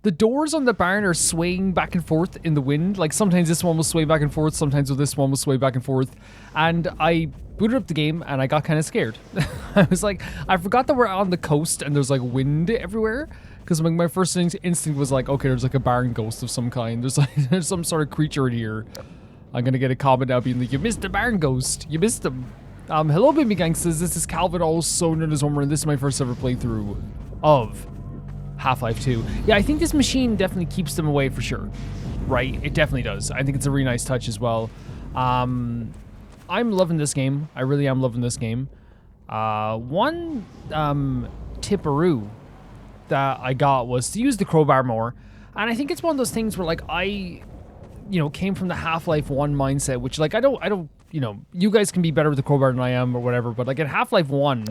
The doors on the barn are swaying back and forth in the wind. Like, sometimes this one will sway back and forth, sometimes this one will sway back and forth. And I booted up the game and I got kind of scared. I was like, I forgot that we're on the coast and there's like wind everywhere. Because my first instinct was like, okay, there's like a barn ghost of some kind. There's some sort of creature in here. I'm gonna get a comment now being like, you missed the barn ghost. You missed him. Hello, baby gangsters. This is Calvin, also known as Homer, and this is my first ever playthrough of Half-Life 2. Yeah, I think this machine definitely keeps them away for sure. Right? It definitely does. I think it's a really nice touch as well. I'm loving this game. I really am loving this game. One tipperoo that I got was to use the crowbar more. And I think it's one of those things where, like, I, came from the Half-Life 1 mindset, which, like, I don't, you guys can be better with the crowbar than I am or whatever, but, like, in Half-Life 1,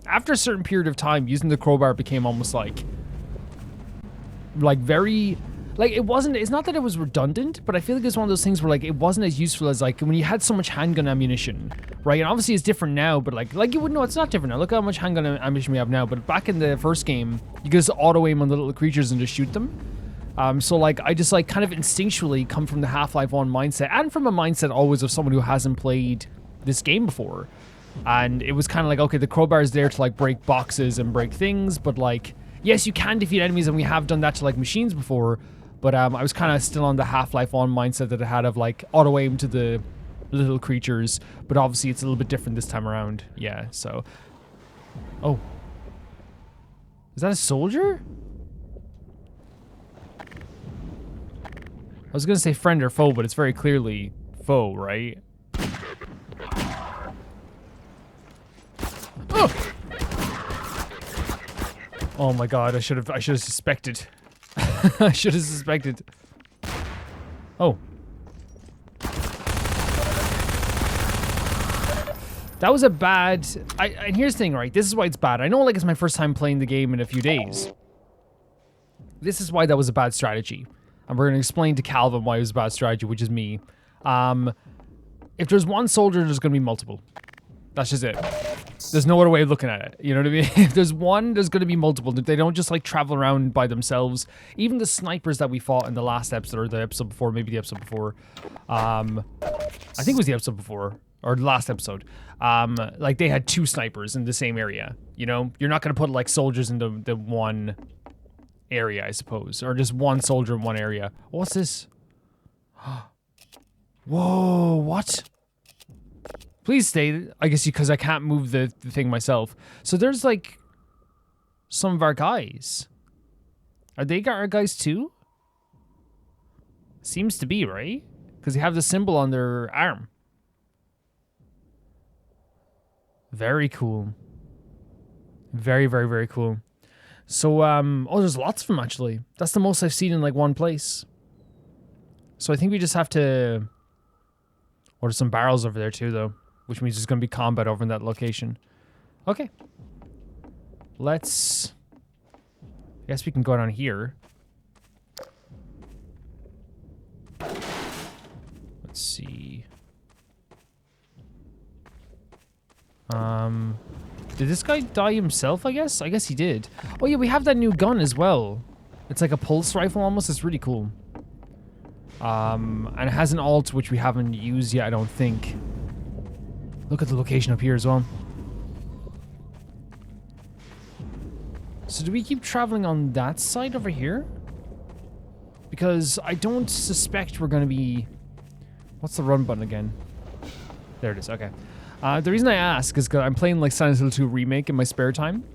after a certain period of time, using the crowbar became almost like very, like, it's not that it was redundant, but I feel like it's one of those things where, like, it wasn't as useful as, like, when you had so much handgun ammunition, right? And obviously it's different now, but like you would know it's not different now. Look how much handgun ammunition we have now, but back in the first game, you could just auto-aim on the little creatures and just shoot them. So, like, I just, like, kind of instinctually come from the Half-Life 1 mindset, and from a mindset always of someone who hasn't played this game before. And it was kind of like, okay, the crowbar is there to, like, break boxes and break things, but, like, yes, you can defeat enemies, and we have done that to, like, machines before, but I was kind of still on the Half-Life 1 mindset that it had of, like, auto-aim to the little creatures, but obviously it's a little bit different this time around. Yeah, so... Oh. Is that a soldier? I was gonna say friend or foe, but it's very clearly foe, right? Oh! Oh my god, I should have suspected. I should have suspected. Oh. That was a bad... and here's the thing, right? This is why it's bad. I know, like, it's my first time playing the game in a few days. This is why that was a bad strategy. And we're going to explain to Calvin why it was a bad strategy, which is me. If there's one soldier, there's going to be multiple. That's just it. There's no other way of looking at it. You know what I mean? If there's one, there's going to be multiple. They don't just, like, travel around by themselves. Even the snipers that we fought in the last episode, or the episode before, maybe the episode before. I think it was the episode before, or the last episode. Like, they had two snipers in the same area. You know? You're not going to put, like, soldiers into the one area, I suppose. Or just one soldier in one area. What's this? Whoa, what? Please stay, I guess, because I can't move the thing myself. So there's, like, some of our guys. Are they our guys too? Seems to be, right? Because they have the symbol on their arm. Very cool. Very, very, very cool. So, oh, there's lots of them, actually. That's the most I've seen in, like, one place. So I think we just have to... Oh, there's some barrels over there, too, though. Which means there's going to be combat over in that location. Okay. Let's... I guess we can go down here. Let's see. Did this guy die himself, I guess? I guess he did. Oh, yeah, we have that new gun as well. It's like a pulse rifle almost. It's really cool. And it has an alt, which we haven't used yet, I don't think. Look at the location up here as well. So do we keep traveling on that side over here? Because I don't suspect we're going to be... What's the run button again? There it is, okay. The reason I ask is because I'm playing, like, Silent Hill 2 Remake in my spare time.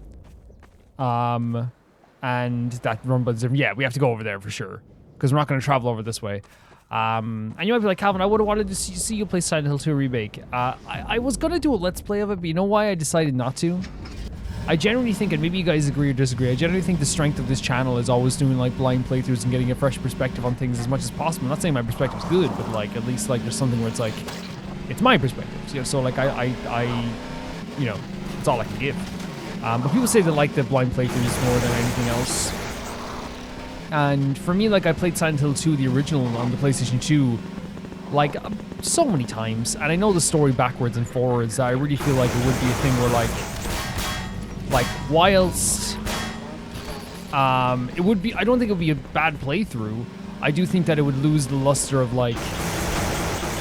And that run button's different. Yeah, we have to go over there for sure. Because we're not going to travel over this way. And you might be like, Calvin, I would have wanted to see you play Silent Hill 2 Remake. I was going to do a Let's Play of it, but you know why I decided not to? I generally think, and maybe you guys agree or disagree, I generally think the strength of this channel is always doing, like, blind playthroughs and getting a fresh perspective on things as much as possible. I'm not saying my perspective's good, but, like, at least, like, there's something where it's, like, it's my perspective. You know, so, like, I you know, it's all I can give. But people say they like the blind playthroughs more than anything else. And for me, like, I played Silent Hill 2, the original, on the PlayStation 2, like, so many times. And I know the story backwards and forwards. I really feel like it would be a thing where, like whilst It would be, I don't think it would be a bad playthrough. I do think that it would lose the luster of like,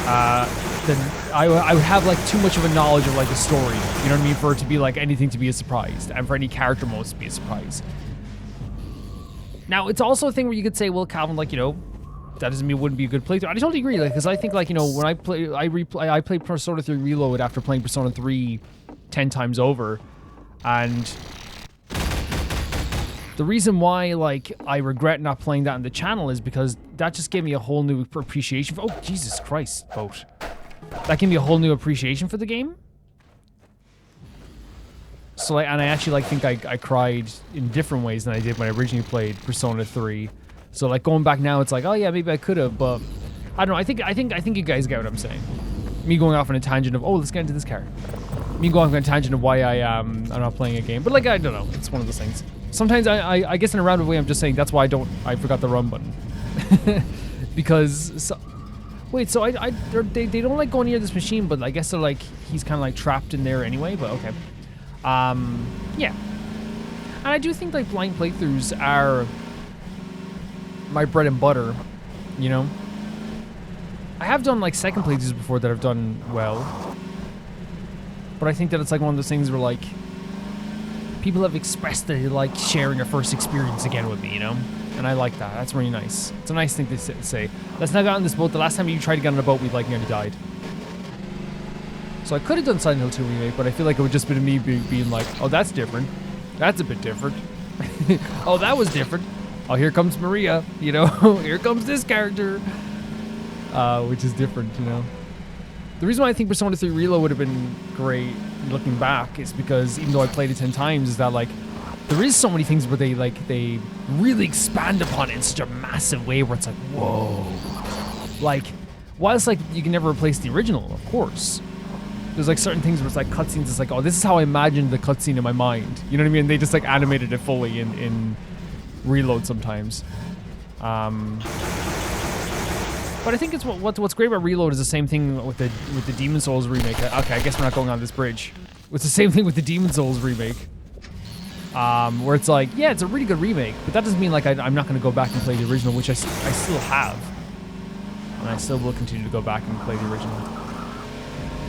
I would have like too much of a knowledge of like the story, you know what I mean, for it to be like anything to be a surprise, and for any character modes to be a surprise. Now, it's also a thing where you could say, well, Calvin, like, you know, that doesn't mean it wouldn't be a good playthrough. I totally agree, like, because I think, like, you know, when I played Persona 3 Reload after playing Persona 3 10 times over, and the reason why, like, I regret not playing that on the channel is because that just gave me a whole new appreciation for, oh, Jesus Christ, boat. That gave me a whole new appreciation for the game. So, like, and I actually, like, think I cried in different ways than I did when I originally played Persona 3. So, like, going back now, it's like, oh, yeah, maybe I could have, but I don't know. I think you guys get what I'm saying. Me going off on a tangent of, oh, let's get into this car. Me going off on a tangent of why I'm not playing a game. But, like, I don't know. It's one of those things. Sometimes I guess in a roundabout way, I'm just saying that's why I forgot the run button. Because, wait, so they don't like going near this machine, but I guess they're like, he's kind of like trapped in there anyway, but okay. Yeah. And I do think like blind playthroughs are my bread and butter, you know? I have done like second playthroughs before that have done well. But I think that it's like one of those things where like people have expressed that they like sharing a first experience again with me, you know? And I like that. That's really nice. It's a nice thing to say. Let's now get on this boat. The last time you tried to get on a boat, we like nearly died. So I could have done Silent Hill 2 Remake, but I feel like it would just been me being like, oh, that's different. That's a bit different. Oh, that was different. Oh, here comes Maria, you know? Here comes this character. Which is different, you know? The reason why I think Persona 3 Reload would have been great looking back is because even though I played it 10 times, is that like, there is so many things where they really expand upon it in such a massive way where it's like, whoa. Like, whilst like you can never replace the original, of course. There's like certain things where it's like cutscenes, it's like, oh, this is how I imagined the cutscene in my mind. You know what I mean? They just like animated it fully in Reload sometimes. But I think it's what's great about Reload is the same thing with the Demon Souls remake. Okay, I guess we're not going on this bridge. It's the same thing with the Demon Souls remake. Where it's like, yeah, it's a really good remake, but that doesn't mean like I'm not going to go back and play the original, which I still have. And I still will continue to go back and play the original.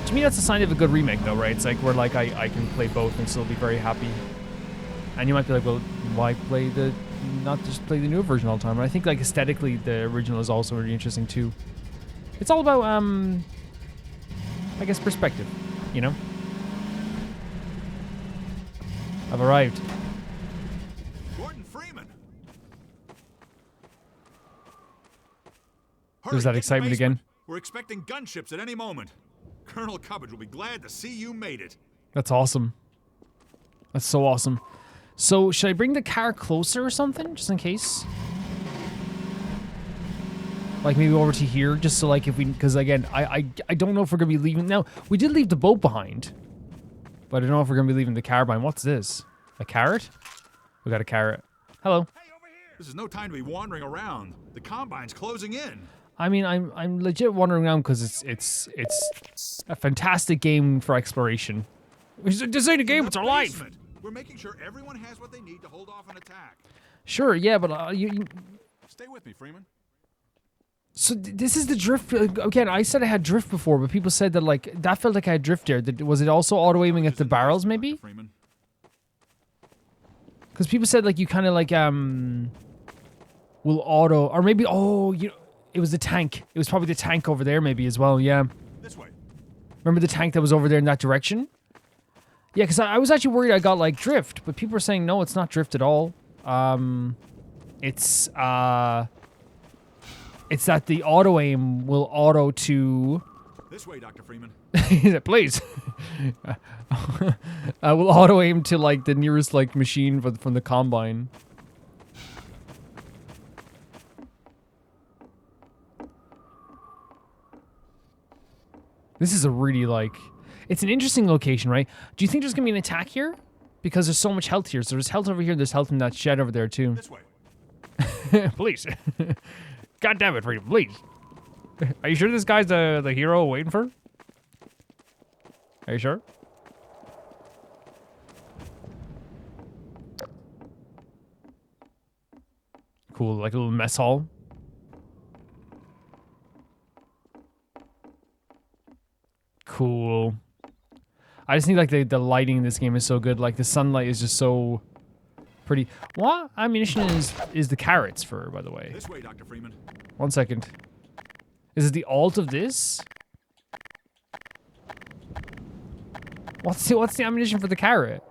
To me, that's a sign of a good remake, though, right? It's like where like I can play both and still be very happy. And you might be like, well, why play not just play the new version all the time? And I think like aesthetically, the original is also really interesting too. It's all about I guess perspective, you know. I've arrived. There's that excitement again. We're expecting gunships at any moment. Colonel Cubbage will be glad to see you made it. That's awesome. That's so awesome. So, should I bring the car closer or something, just in case? Like maybe over to here, just so like if we, because again, I don't know if we're gonna be leaving. Now, we did leave the boat behind, but I don't know if we're gonna be leaving the car behind. What's this? A carrot? We got a carrot. Hello. Hey, over here. This is no time to be wandering around. The Combine's closing in. I mean, I'm legit wandering around because it's a fantastic game for exploration. This ain't a game; it's our life. We're making sure everyone has what they need to hold off an attack. Sure, yeah, but you stay with me, Freeman. So this is the drift again. I said I had drift before, but people said that like that felt like I had drift there. Was it also auto aiming at the barrels, maybe? Because people said like you kind of like will auto, or maybe it was the tank. It was probably the tank over there maybe as well, yeah. This way. Remember the tank that was over there in that direction? Yeah, because I was actually worried I got like drift, but people are saying no, it's not drift at all. It's that the auto aim will auto to... This way, Dr. Freeman. Please. Will auto aim to like the nearest like machine from the Combine. This is a really, like... It's an interesting location, right? Do you think there's gonna be an attack here? Because there's so much health here. So there's health over here, there's health in that shed over there, too. This way. Please. God damn it, Freedom, please. Are you sure this guy's the hero we're waiting for? Are you sure? cool, like a little mess hall. Cool. I just think like the lighting in this game is so good. Like the sunlight is just so pretty. What ammunition is the carrots for, by the way? This way, Dr. Freeman. 1 second. Is it the alt of this? What's the ammunition for the carrot?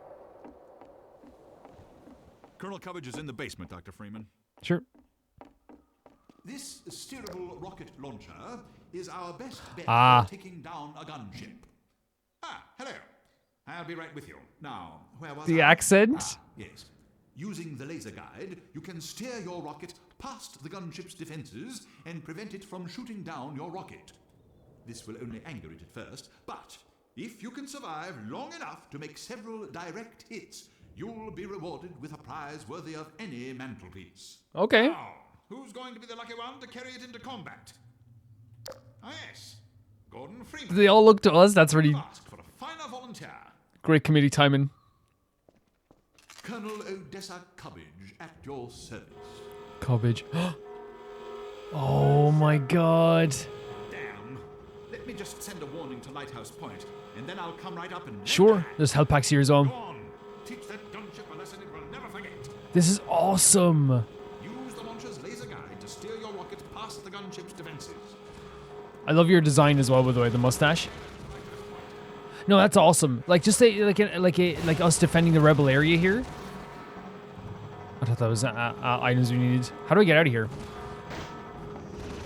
Colonel Cubbage is in the basement, Dr. Freeman. Sure. This steerable rocket launcher is our best bet Ah. for taking down a gunship. Ah, hello. I'll be right with you. Now, where was The I? accent? Ah, yes. Using the laser guide, you can steer your rocket past the gunship's defenses and prevent it from shooting down your rocket. This will only anger it at first, but if you can survive long enough to make several direct hits, you'll be rewarded with a prize worthy of any mantelpiece. Okay. Now, who's going to be the lucky one to carry it into combat? Ah, yes. Gordon Freeman. They all look to us. That's really Ask for a finer volunteer. great committee timing. Colonel Odessa Cubbage at your service. Cubbage. Oh my god. Damn. Let me just send a warning to Lighthouse Point, and then I'll come right up and... Sure. There's health packs here as well. Go on. Teach that gunship a lesson it will never forget. This is awesome. Use the launcher's laser guide to steer your rocket past the gunship's defenses. I love your design as well, by the way, the mustache. No, that's awesome. Like, just like us defending the rebel area here. I thought that was items we needed. How do I get out of here?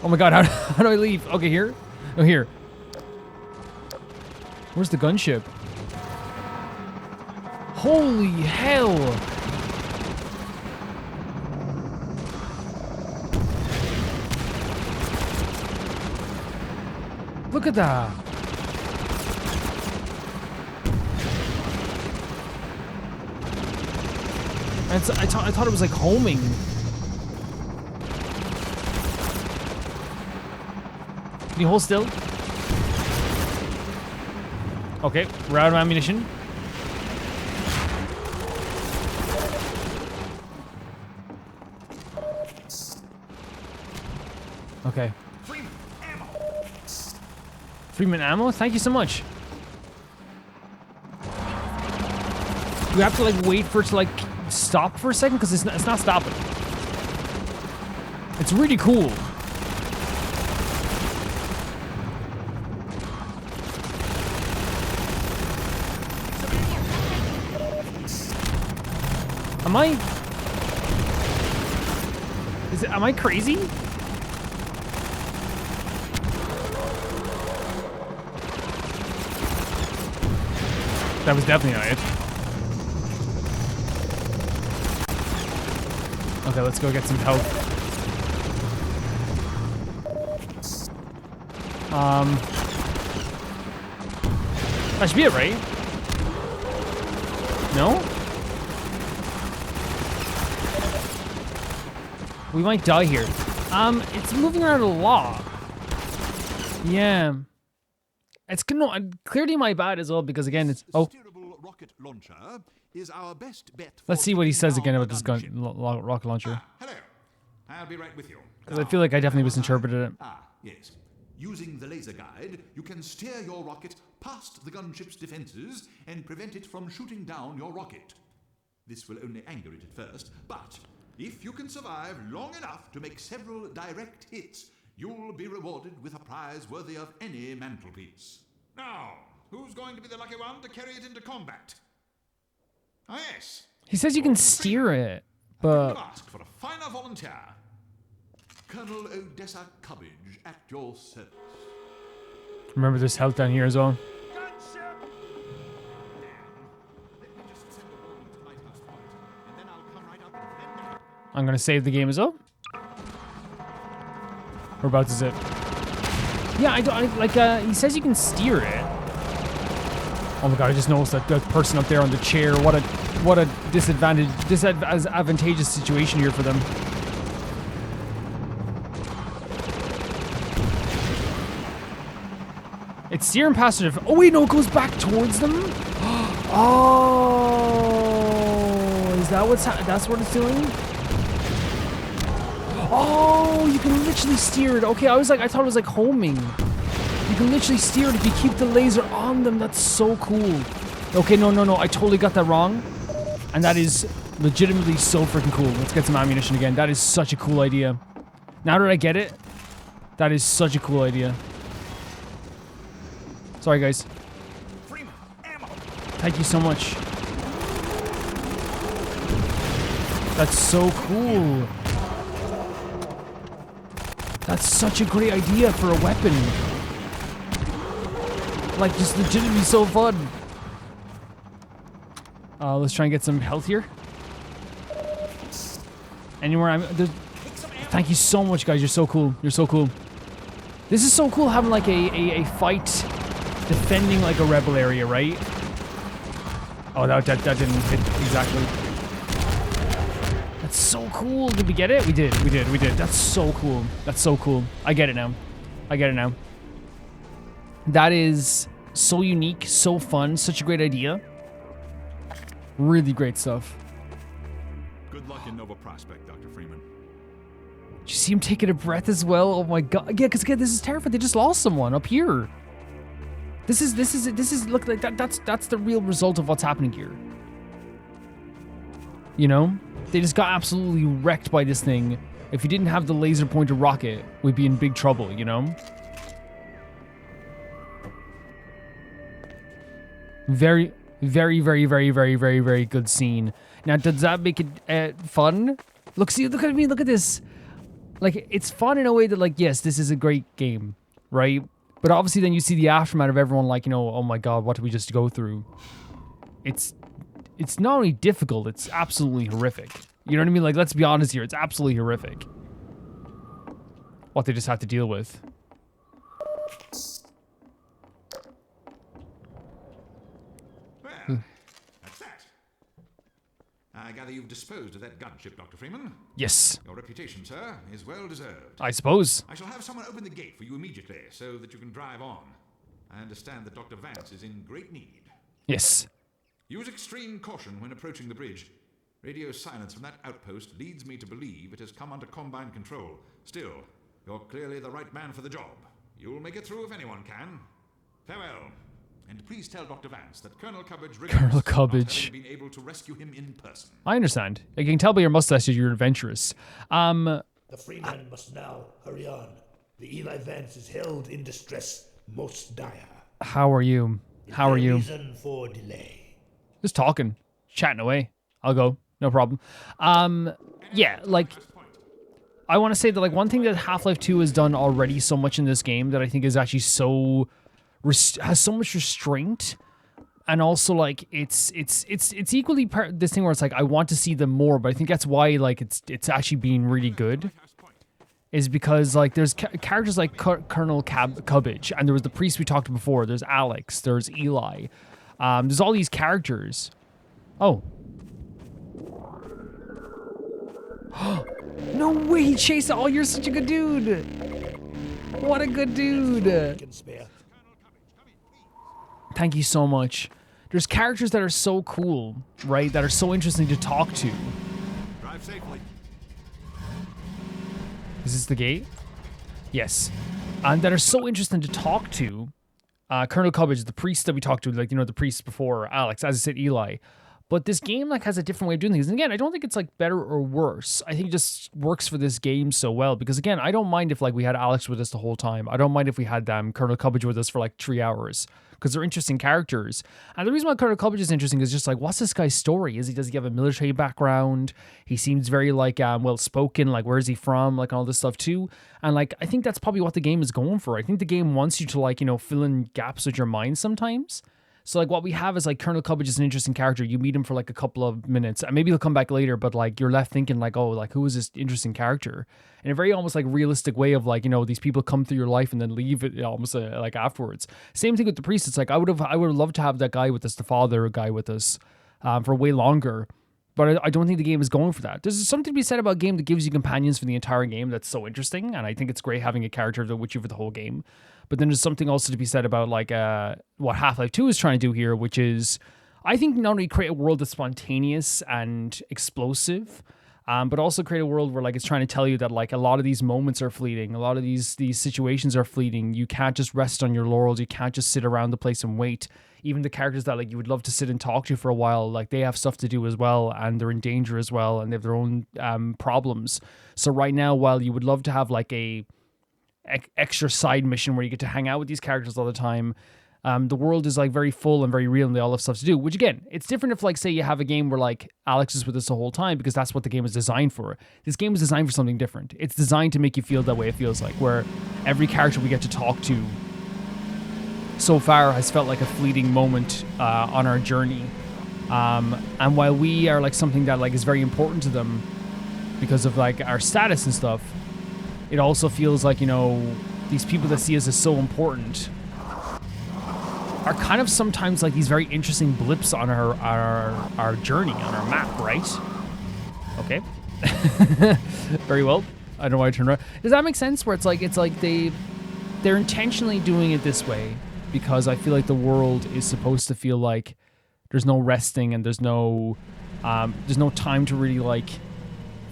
Oh my god, how do I leave? Okay, here? No, here. Where's the gunship? Holy hell! Look at that! I thought it was like homing. Can you hold still? Okay, we're out of ammunition. Okay. Freeman, ammo! Freeman ammo? Thank you so much. Do we have to like wait for it to like stop for a second? Because it's not stopping. It's really cool. Am I crazy? That was definitely not it. Okay, let's go get some help. That should be it, right? No? We might die here. It's moving around a lot. Yeah. It's clearly my bad as well because again it's Steerable rocket launcher is our best bet. Let's see what he says again about this gunship. rocket launcher. Hello. I'll be right with you. Because I feel like I definitely misinterpreted it. Ah, yes. Using the laser guide, you can steer your rocket past the gunship's defenses and prevent it from shooting down your rocket. This will only anger it at first, but if you can survive long enough to make several direct hits, you'll be rewarded with a prize worthy of any mantelpiece. Now, who's going to be the lucky one to carry it into combat? Ah, yes. He says you can steer it, but Ask for a finer volunteer. Colonel Odessa Cubbage at your service. remember there's health down here as well. Gunship! Let me just send a warning to Lighthouse Point, and then I'll come right up and fend it. I'm gonna save the game as well. We're about to zip. Yeah, he says you can steer it. Oh my god, I just noticed that person up there on the chair. What a disadvantageous situation here for them. It's steering past it. Oh wait, no, it goes back towards them. Oh, is that that's what it's doing? Oh, you can literally steer it. Okay, I thought it was like homing. You can literally steer it if you keep the laser on them. That's so cool. Okay, no. I totally got that wrong. And that is legitimately so freaking cool. Let's get some ammunition again. That is such a cool idea. Now that I get it, that is such a cool idea. Sorry, guys. Thank you so much. That's so cool. That's such a great idea for a weapon. Like, just legitimately so fun. Let's try and get some health here. Anywhere thank you so much, guys. You're so cool. You're so cool. This is so cool having like a fight defending like a rebel area, right? Oh, that didn't hit exactly. That's so cool. Did we get it? We did. That's so cool. That's so cool. I get it now. That is so unique, so fun, such a great idea. Really great stuff. Good luck in Nova Prospect, Dr. Freeman. Did you see him taking a breath as well? Oh my god. Yeah, because again, this is terrifying. They just lost someone up here. This is look like that's the real result of what's happening here. You know? They just got absolutely wrecked by this thing. If you didn't have the laser pointer rocket, we'd be in big trouble, you know? Very good scene. Now, does that make it fun? Look at me, look at this. Like, it's fun in a way that, like, yes, this is a great game, right? But obviously then you see the aftermath of everyone like, you know, oh my god, what did we just go through? It's not only difficult, it's absolutely horrific. You know what I mean? Like, let's be honest here, it's absolutely horrific. What they just have to deal with. Well, that's that. I gather you've disposed of that gunship, Dr. Freeman. Yes. Your reputation, sir, is well deserved. I suppose. I shall have someone open the gate for you immediately so that you can drive on. I understand that Dr. Vance is in great need. Yes. Use extreme caution when approaching the bridge. Radio silence from that outpost leads me to believe it has come under Combine control. Still, you're clearly the right man for the job. You'll make it through if anyone can. Farewell. And please tell Dr. Vance that Colonel Cubbage Colonel Cubbage. been able to rescue him in person. I understand. I can tell by your mustache that you're adventurous. The Freeman must now hurry on. The Eli Vance is held in distress most dire. How are you? How are you? Reason for delay. Just talking. Chatting away. I'll go. No problem. Yeah, like, I want to say that, like, one thing that Half-Life 2 has done already so much in this game that I think is actually so... has so much restraint, and also like it's equally this thing where it's like I want to see them more, but I think that's why like it's actually being really good, is because like there's characters like Colonel Cubbage, and there was the priest we talked before. There's Alex. There's Eli. There's all these characters. Oh. No way! He chased it. Oh, you're such a good dude. What a good dude. Thank you so much. There's characters that are so cool, right? That are so interesting to talk to. Drive safely. Is this the gate? Yes. And that are so interesting to talk to. Colonel Cubbage, the priest that we talked to, like, you know, the priest before Alex, as I said, Eli. But this game, like, has a different way of doing things. And again, I don't think it's, like, better or worse. I think it just works for this game so well. Because, again, I don't mind if, like, we had Alex with us the whole time. I don't mind if we had Colonel Cubbage with us for, like, 3 hours. Because they're interesting characters. And the reason why Colonel Cubbage is interesting is just, like, what's this guy's story? Does he have a military background? He seems very, like, well-spoken. Like, where is he from? Like, all this stuff, too. And, like, I think that's probably what the game is going for. I think the game wants you to, like, you know, fill in gaps with your mind sometimes. So, like, what we have is, like, Colonel Cubbage is an interesting character. You meet him for, like, a couple of minutes. And maybe he'll come back later, but, like, you're left thinking, like, oh, like, who is this interesting character? In a very almost, like, realistic way of, like, you know, these people come through your life and then leave it almost, like, afterwards. Same thing with the priest. It's like, I would have loved to have that guy with us, the father guy with us, for way longer. But I don't think the game is going for that. There's something to be said about a game that gives you companions for the entire game that's so interesting. And I think it's great having a character with you for the whole game. But then there's something also to be said about, like, what Half-Life 2 is trying to do here, which is, I think, not only create a world that's spontaneous and explosive, but also create a world where like it's trying to tell you that like a lot of these moments are fleeting, a lot of these situations are fleeting. You can't just rest on your laurels. You can't just sit around the place and wait. Even the characters that like you would love to sit and talk to for a while, like they have stuff to do as well, and they're in danger as well, and they have their own problems. So right now, while you would love to have like a extra side mission where you get to hang out with these characters all the time, the world is like very full and very real, and they all have stuff to do. Which again, it's different if like say you have a game where like Alex is with us the whole time, because that's what the game is designed for. This game is designed for something different. It's designed to make you feel that way. It feels like where every character we get to talk to so far has felt like a fleeting moment on our journey. And while we are like something that like is very important to them because of like our status and stuff, it also feels like, you know, these people that see us as so important are kind of sometimes like these very interesting blips on our journey, on our map, right? Okay. Very well. I don't know why I turned around. Does that make sense? Where it's like they're intentionally doing it this way because I feel like the world is supposed to feel like there's no resting and there's no time to really like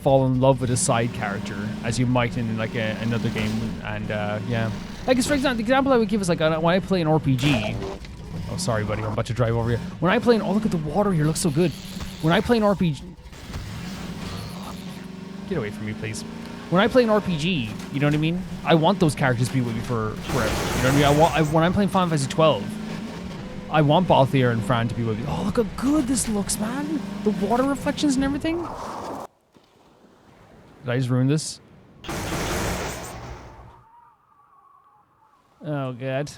fall in love with a side character as you might in like another game. And yeah, like for example, the example I would give is like when I play an RPG. Oh, sorry, buddy, I'm about to drive over here. When I play oh, look at the water here, looks so good. When I play an RPG, get away from me, please. When I play an RPG, you know what I mean? I want those characters to be with me for forever. You know what I mean? When I'm playing Final Fantasy 12, I want Balthier and Fran to be with me. Oh, look how good this looks, man. The water reflections and everything. Did I just ruin this? Oh, God.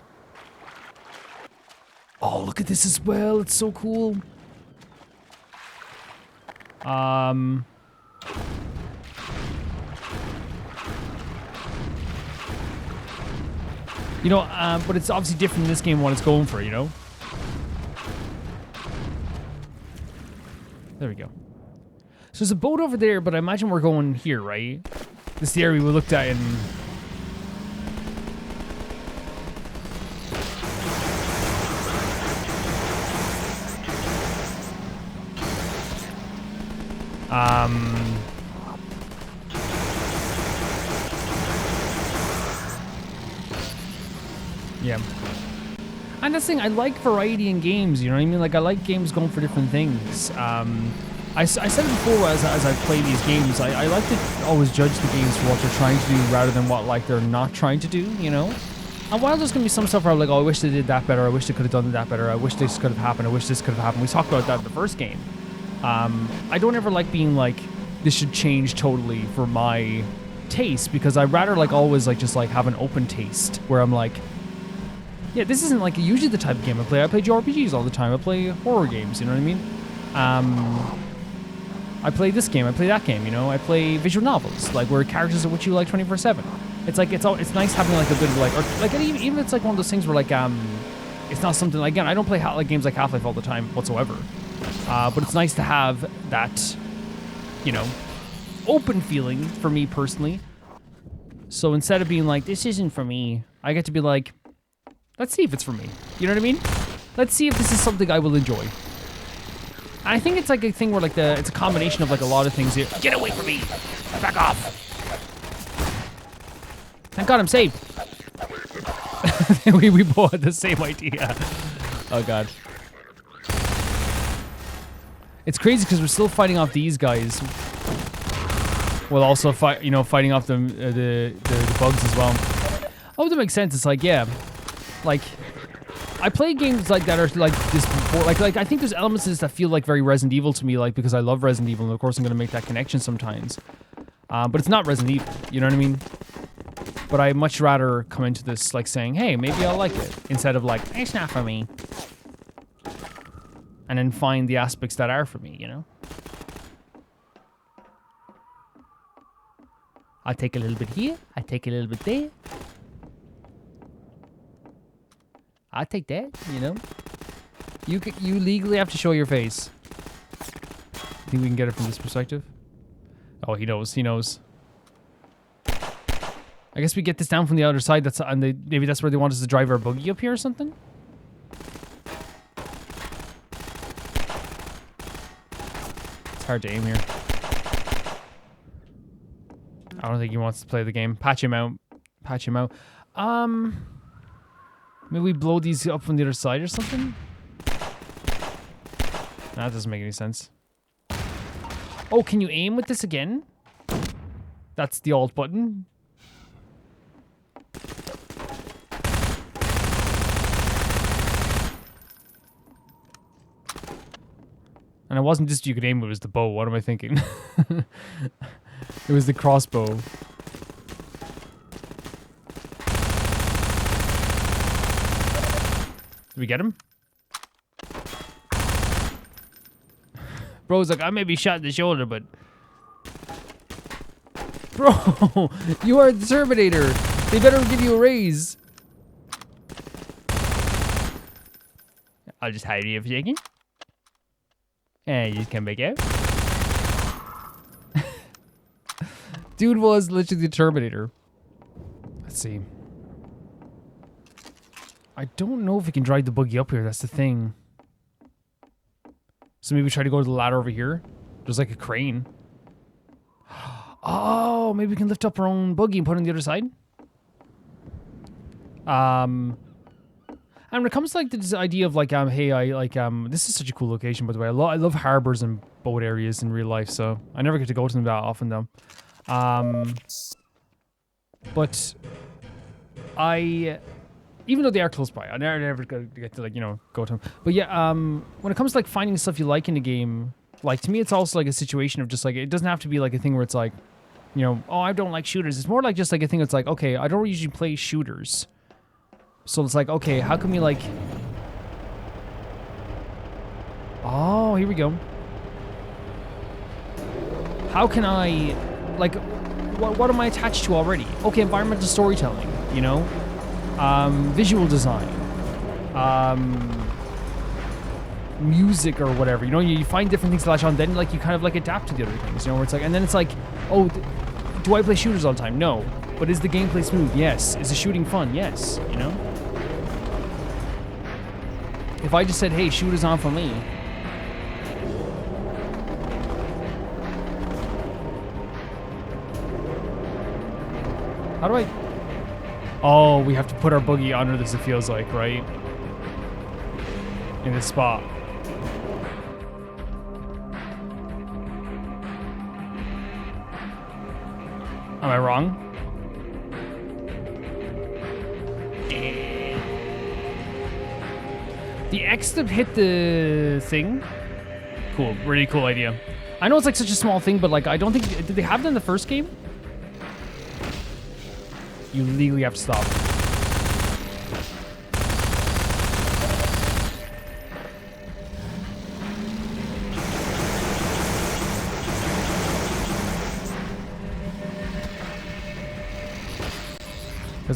Oh, look at this as well. It's so cool. You know, but it's obviously different in this game what it's going for, you know? There we go. So there's a boat over there, but I imagine we're going here, right? This is the area we looked at in... Yeah. And that's the thing, I like variety in games, you know what I mean? Like, I like games going for different things. I said it before as I play these games, I like to always judge the games for what they're trying to do rather than what, like, they're not trying to do, you know? And while there's going to be some stuff where I'm like, oh, I wish they did that better, I wish they could have done that better, I wish this could have happened, I wish this could have happened. We talked about that in the first game. I don't ever like being like, this should change totally for my taste, because I'd rather, like, always, like, just, like, have an open taste where I'm like, yeah, this isn't like usually the type of game I play. I play JRPGs all the time. I play horror games, you know what I mean? I play this game, I play that game, you know? I play visual novels, like where characters are what you like 24/7. It's like it's nice having like a bit of like, or like even if it's like one of those things where like it's not something like, again, I don't play like games like Half-Life all the time whatsoever, but it's nice to have that, you know, open feeling for me personally. So instead of being like, this isn't for me, I get to be like, let's see if it's for me. You know what I mean? Let's see if this is something I will enjoy. And I think it's like a thing where like it's a combination of like a lot of things here. Get away from me! Back off! Thank God I'm saved. we both had the same idea. Oh God. It's crazy because we're still fighting off these guys, while also fighting off the bugs as well. Oh, that makes sense. It's like, yeah. Like, I play games like that are like this before. Like I think there's elements of this that feel like very Resident Evil to me, like because I love Resident Evil, and of course I'm gonna make that connection sometimes. But it's not Resident Evil, you know what I mean? But I'd much rather come into this like saying, hey, maybe I'll like it, instead of like, it's not for me. And then find the aspects that are for me, you know? I'll take a little bit here, I take a little bit there. I'll take that, you know? You legally have to show your face. Think we can get it from this perspective? Oh, he knows. I guess we get this down from the other side. Maybe that's where they want us to drive our buggy up here or something? It's hard to aim here. I don't think he wants to play the game. Patch him out. Patch him out. Maybe we blow these up from the other side or something? That doesn't make any sense. Oh, can you aim with this again? That's the alt button. And it wasn't just you could aim, it was the bow. What am I thinking? It was the crossbow. Did we get him? Bro's like, I may be shot in the shoulder, but... Bro, you are the Terminator. They better give you a raise. I'll just hide you for a second. And you just come back out. Dude was literally the Terminator. Let's see. I don't know if we can drive the buggy up here. That's the thing. So maybe try to go to the ladder over here. There's like a crane. Oh, maybe we can lift up our own buggy and put it on the other side. And when it comes to like this idea of like hey, I like this is such a cool location, by the way. I love harbors and boat areas in real life, so I never get to go to them that often though. But even though they are close by, I never get to like, you know, go to them. But yeah, when it comes to like finding stuff you like in the game, like to me it's also like a situation of just like, it doesn't have to be like a thing where it's like, you know, oh, I don't like shooters. It's more like just like a thing that's like, okay, I don't usually play shooters. So it's like, okay, how can we like... Oh, here we go. How can I, like, what am I attached to already? Okay, environmental storytelling, you know? Visual design. Music or whatever, you know? You find different things to latch on, then like you kind of like adapt to the other things, you know? Where it's like, and then it's like, oh, do I play shooters all the time? No. But is the gameplay smooth? Yes. Is the shooting fun? Yes, you know? If I just said, hey, shooters on for me. How do I... Oh, we have to put our buggy under this, it feels like, right? In this spot. Am I wrong? The X to hit the thing? Cool, really cool idea. I know it's like such a small thing, but like I don't think... Did they have it in the first game? You legally have to stop.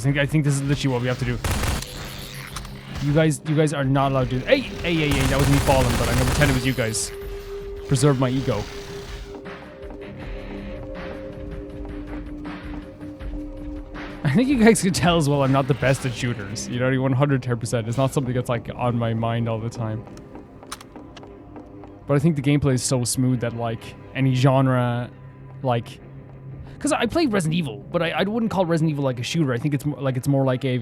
I think this is literally what we have to do. You guys are not allowed to do... Hey, that was me falling, but I'm gonna pretend it was you guys. Preserve my ego. I think you guys can tell as well I'm not the best at shooters. You know, 110%. It's not something that's like on my mind all the time. But I think the gameplay is so smooth that like any genre, like... Because I played Resident Evil, but I wouldn't call Resident Evil like a shooter. I think it's more like a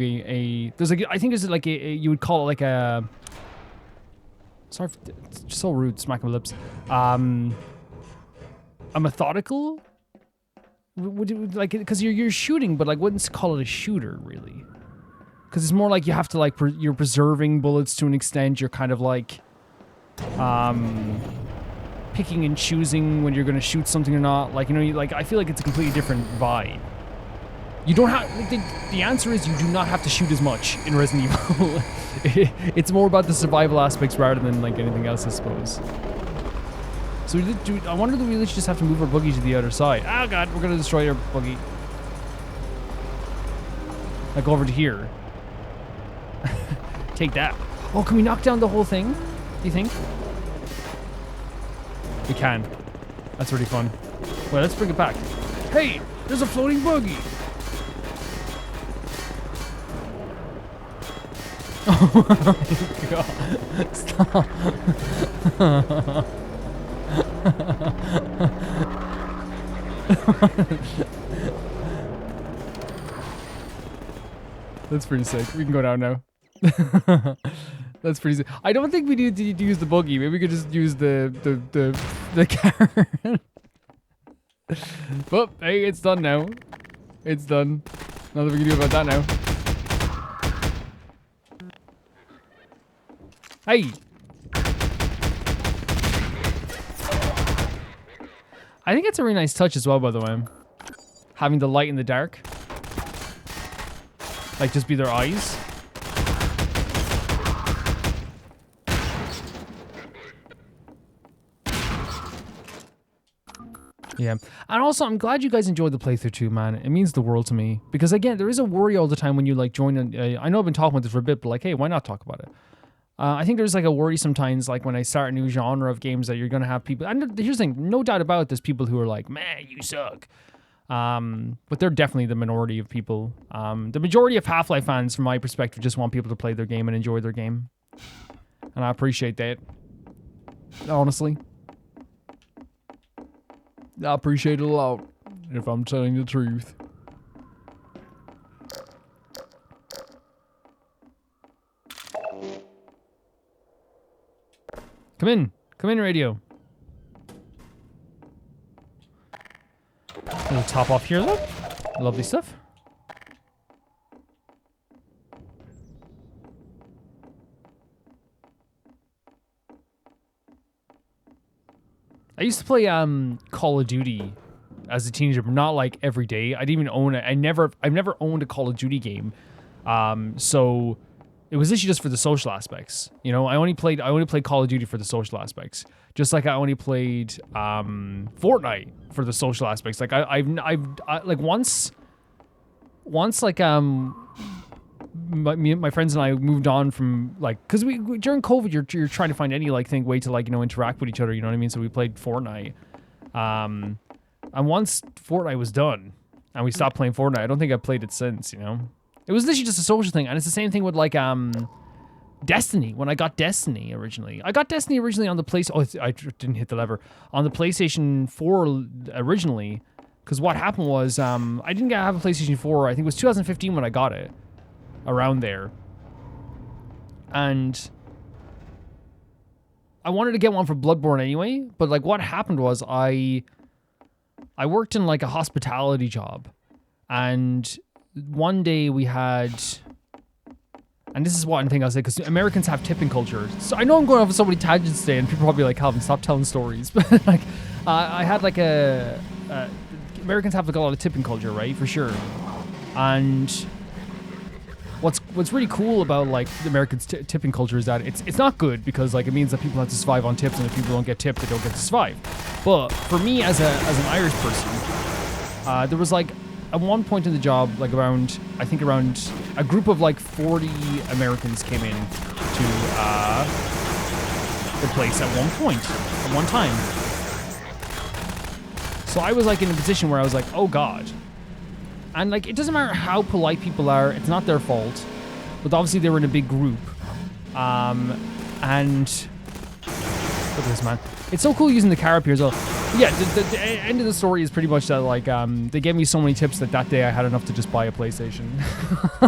there's like, I think there's like a you would call it like a... Sorry, it's so rude, smack my lips. A methodical... Like, because you're shooting, but like wouldn't call it a shooter really, because it's more like you have to like you're preserving bullets to an extent. You're kind of like picking and choosing when you're gonna shoot something or not. Like, you know, like I feel like it's a completely different vibe. You don't have like, the answer is you do not have to shoot as much in Resident Evil. It's more about the survival aspects rather than like anything else, I suppose. So I wonder, do we literally just have to move our buggy to the other side? Oh god, we're gonna destroy our buggy. Like over to here. Take that. Oh, can we knock down the whole thing? Do you think? We can. That's really fun. Well, let's bring it back. Hey, there's a floating buggy. Oh my god. Stop. That's pretty sick. We can go down now. That's pretty sick. I don't think we need to use the buggy. Maybe we could just use the carrot. But hey, it's done now. It's done. Nothing we can do about that now. Hey! I think it's a really nice touch as well, by the way. Having the light in the dark. Like, just be their eyes. Yeah. And also, I'm glad you guys enjoyed the playthrough too, man. It means the world to me. Because again, there is a worry all the time when you like join I know I've been talking about this for a bit, but like, hey, why not talk about it? I think there's like a worry sometimes, like when I start a new genre of games, that you're going to have people, and here's the thing, no doubt about it, there's people who are like, man, you suck. But they're definitely the minority of people. The majority of Half-Life fans, from my perspective, just want people to play their game and enjoy their game. And I appreciate that. Honestly. I appreciate it a lot, if I'm telling the truth. Come in, radio. Little top off here, though. Lovely stuff. I used to play Call of Duty as a teenager, but not like every day. I didn't even own it. I've never owned a Call of Duty game. So it was literally just for the social aspects. You know, I only played Call of Duty for the social aspects. Just like I only played Fortnite for the social aspects. Like I like once like my friends and I moved on from like, because we during COVID you're trying to find any like way to like, you know, interact with each other, you know what I mean? So we played Fortnite. And once Fortnite was done and we stopped playing Fortnite, I don't think I've played it since, you know. It was literally just a social thing, and it's the same thing with like Destiny. When I got Destiny originally, on the I didn't hit the lever on the PlayStation 4 originally, because what happened was I didn't have a PlayStation 4. I think it was 2015 when I got it, around there, and I wanted to get one for Bloodborne anyway. But like what happened was I worked in like a hospitality job, and one day we had, and this is one thing I'll say, because Americans have tipping culture. So I know I'm going off on so many tangents today, and people are probably like, Calvin, stop telling stories. But like, I had like Americans have like a lot of tipping culture, right? For sure. And what's really cool about like the American tipping culture is that it's not good, because like it means that people have to survive on tips, and if people don't get tipped, they don't get to survive. But for me as an Irish person, there was like, at one point in the job, like around a group of like 40 Americans came in to the place at one time. So I was like in a position where I was like, oh God. And like, it doesn't matter how polite people are, it's not their fault. But obviously they were in a big group. And look at this, man. It's so cool using the car up here as well. Yeah, the end of the story is pretty much that, like, they gave me so many tips that day I had enough to just buy a PlayStation.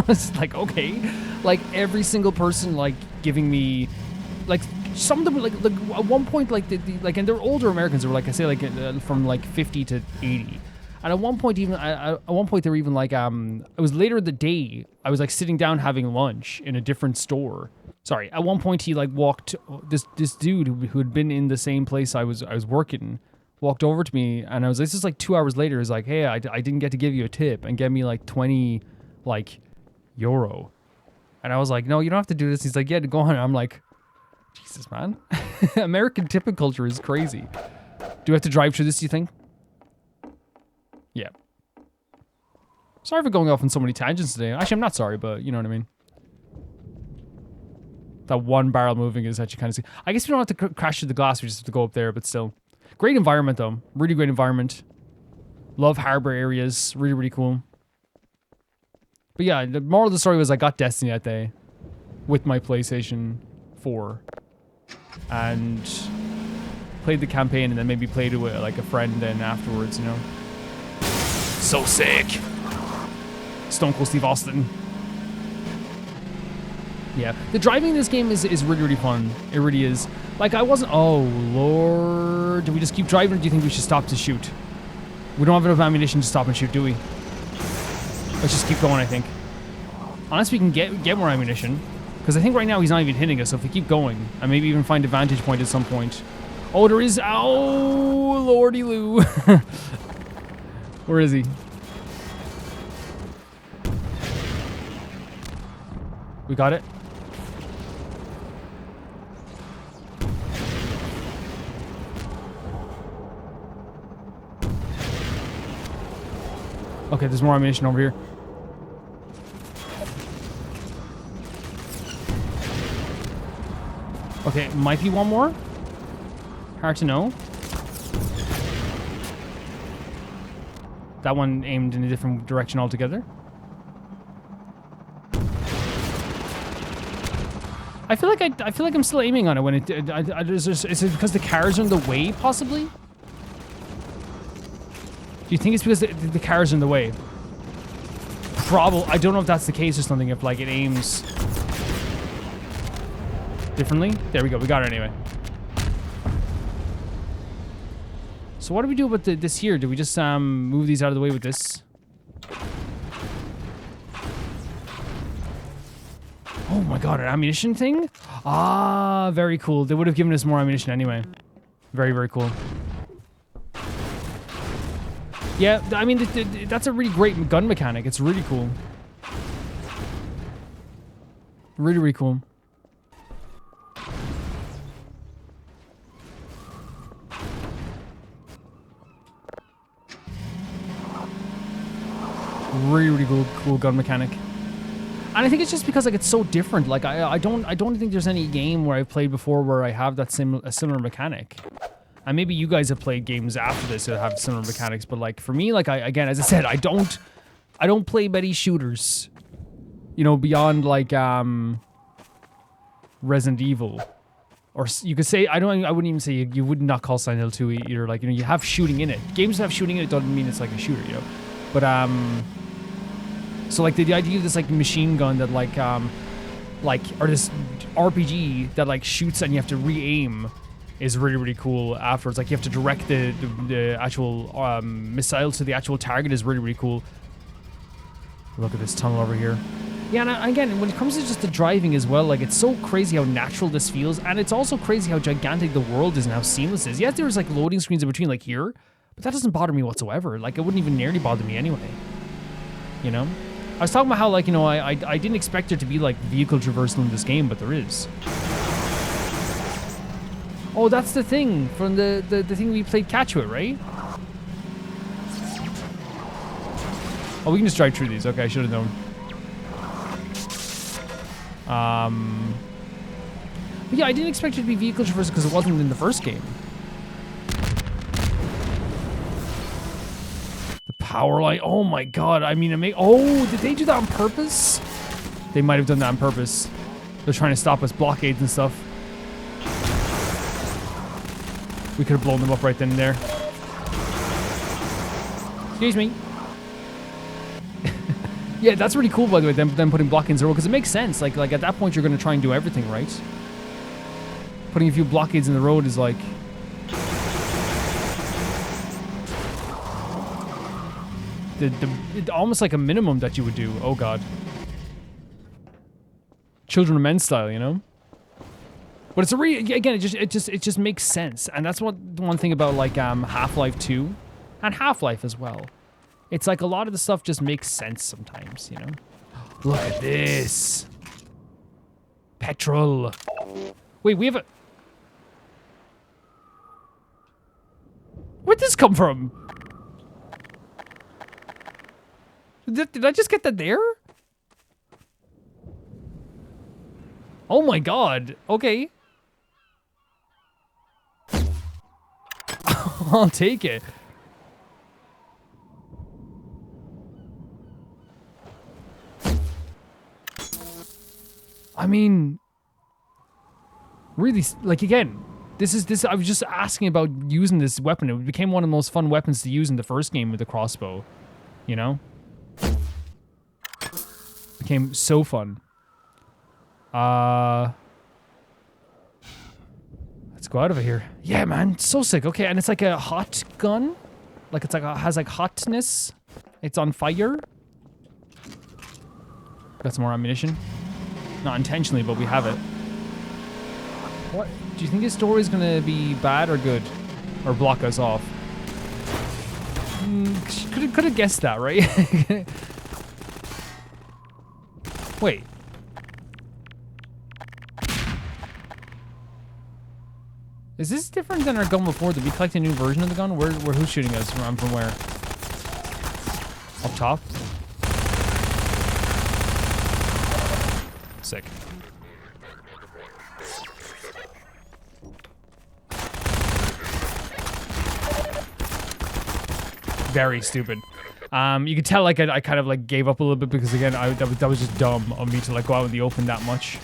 It's like, okay. Like, every single person, like, giving me, like, some of them, like at one point, like, like, and they're older Americans, they were, like, I say, like, from, like, 50 to 80. And at one point, they were even, like, it was later in the day, I was, like, sitting down having lunch in a different store. Sorry, at one point, he, like, walked, this dude who had been in the same place I was working, walked over to me, and I was, this is like 2 hours later, he's like, hey, I didn't get to give you a tip, and get me like 20 like euro. And I was like, no, you don't have to do this. He's like, yeah, go on. And I'm like, Jesus, man. American tipping culture is crazy. Do I have to drive through this, do you think? Yeah. Sorry for going off on so many tangents today. Actually, I'm not sorry, but you know what I mean. That one barrel moving is actually kind of... I guess we don't have to crash through the glass, we just have to go up there, but still. Great environment, though. Really great environment. Love harbor areas. Really, really cool. But yeah, the moral of the story was I got Destiny that day with my PlayStation 4. And played the campaign, and then maybe played it with like a friend then afterwards, you know. So sick. Stone Cold Steve Austin. Yeah, the driving in this game is really, really fun. It really is. Like, I wasn't... Oh, Lord. Do we just keep driving, or do you think we should stop to shoot? We don't have enough ammunition to stop and shoot, do we? Let's just keep going, I think. Unless we can get more ammunition. Because I think right now he's not even hitting us, so if we keep going, and maybe even find a vantage point at some point. Oh, there is... Oh, lordy Lou. Where is he? We got it? Okay, there's more ammunition over here. Okay, might be one more. Hard to know. That one aimed in a different direction altogether. I feel like I'm still aiming on it when it. Is it because the cars are in the way, possibly? Do you think it's because the cars are in the way? Probably. I don't know if that's the case or something. If like it aims differently. There we go. We got it anyway. So what do we do about this here? Do we just move these out of the way with this? Oh my god, an ammunition thing? Ah, very cool. They would have given us more ammunition anyway. Very, very cool. Yeah, I mean, that's a really great gun mechanic. It's really cool. Really, really cool. Really, really cool gun mechanic. And I think it's just because like it's so different. Like I don't think there's any game where I've played before where I have that a similar mechanic. And maybe you guys have played games after this that have similar mechanics, but like for me, like again, as I said, I don't play many shooters. You know, beyond like Resident Evil. Or you could say I wouldn't even say you would not call Silent Hill 2 either. Like, you know, you have shooting in it. Games that have shooting in it doesn't mean it's like a shooter, you know. But so like the idea of this like machine gun that or this RPG that like shoots and you have to re-aim is really, really cool afterwards. Like you have to direct the actual missile to the actual target is really, really cool. Look at this tunnel over here. Yeah, and again, when it comes to just the driving as well, like it's so crazy how natural this feels, and it's also crazy how gigantic the world is and how seamless it is. Yes, there's like loading screens in between like here, but that doesn't bother me whatsoever. Like it wouldn't even nearly bother me anyway. You know? I was talking about how, like, you know, I didn't expect there to be, like, vehicle traversal in this game, but there is. Oh, that's the thing from the thing we played catch with, right? Oh, we can just drive through these. Okay, I should have known. But yeah, I didn't expect it to be vehicle traversal because it wasn't in the first game. Power line. Oh my god. I mean, oh, did they do that on purpose? They might have done that on purpose. They're trying to stop us, blockades and stuff. We could have blown them up right then and there. Excuse me. Yeah, that's really cool, by the way, them putting blockades in a row, because it makes sense. Like at that point, you're going to try and do everything, right? Putting a few blockades in the road is like... almost like a minimum that you would do. Oh god. Children of Men style, you know? But it's a again, it just makes sense. And that's one thing about like Half-Life 2 and Half-Life as well. It's like a lot of the stuff just makes sense sometimes, you know? Look at this. Petrol. Wait, we have a... Where'd this come from? Did I just get that there? Oh my god. Okay. I'll take it. I mean, really, like, again, this I was just asking about using this weapon. It became one of the most fun weapons to use in the first game with the crossbow, you know? Became so fun. Let's go out of here. Yeah, man, it's so sick. Okay, and it's like a hot gun. Like it's like has like hotness. It's on fire. Got some more ammunition. Not intentionally, but we have it. What? Do you think this door is gonna be bad or good? Or block us off? Could have guessed that, right? Wait. Is this different than our gun before? Did we collect a new version of the gun? Who's shooting us from where? Up top? Sick. Very stupid. You could tell like I kind of like gave up a little bit because again that was just dumb of me to like go out in the open that much.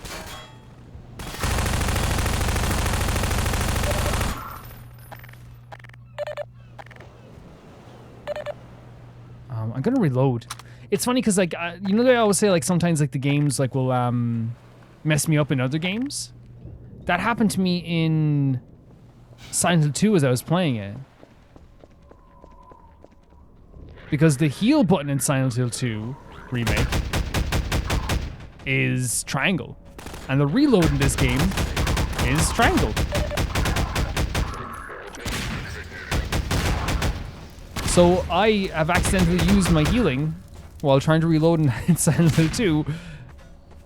I'm gonna reload. It's funny because like you know, they always say like sometimes like the games like will mess me up in other games. That happened to me in Silent Hill 2 as I was playing it. Because the heal button in Silent Hill 2 remake is triangle. And the reload in this game is triangle. So I have accidentally used my healing while trying to reload in Silent Hill 2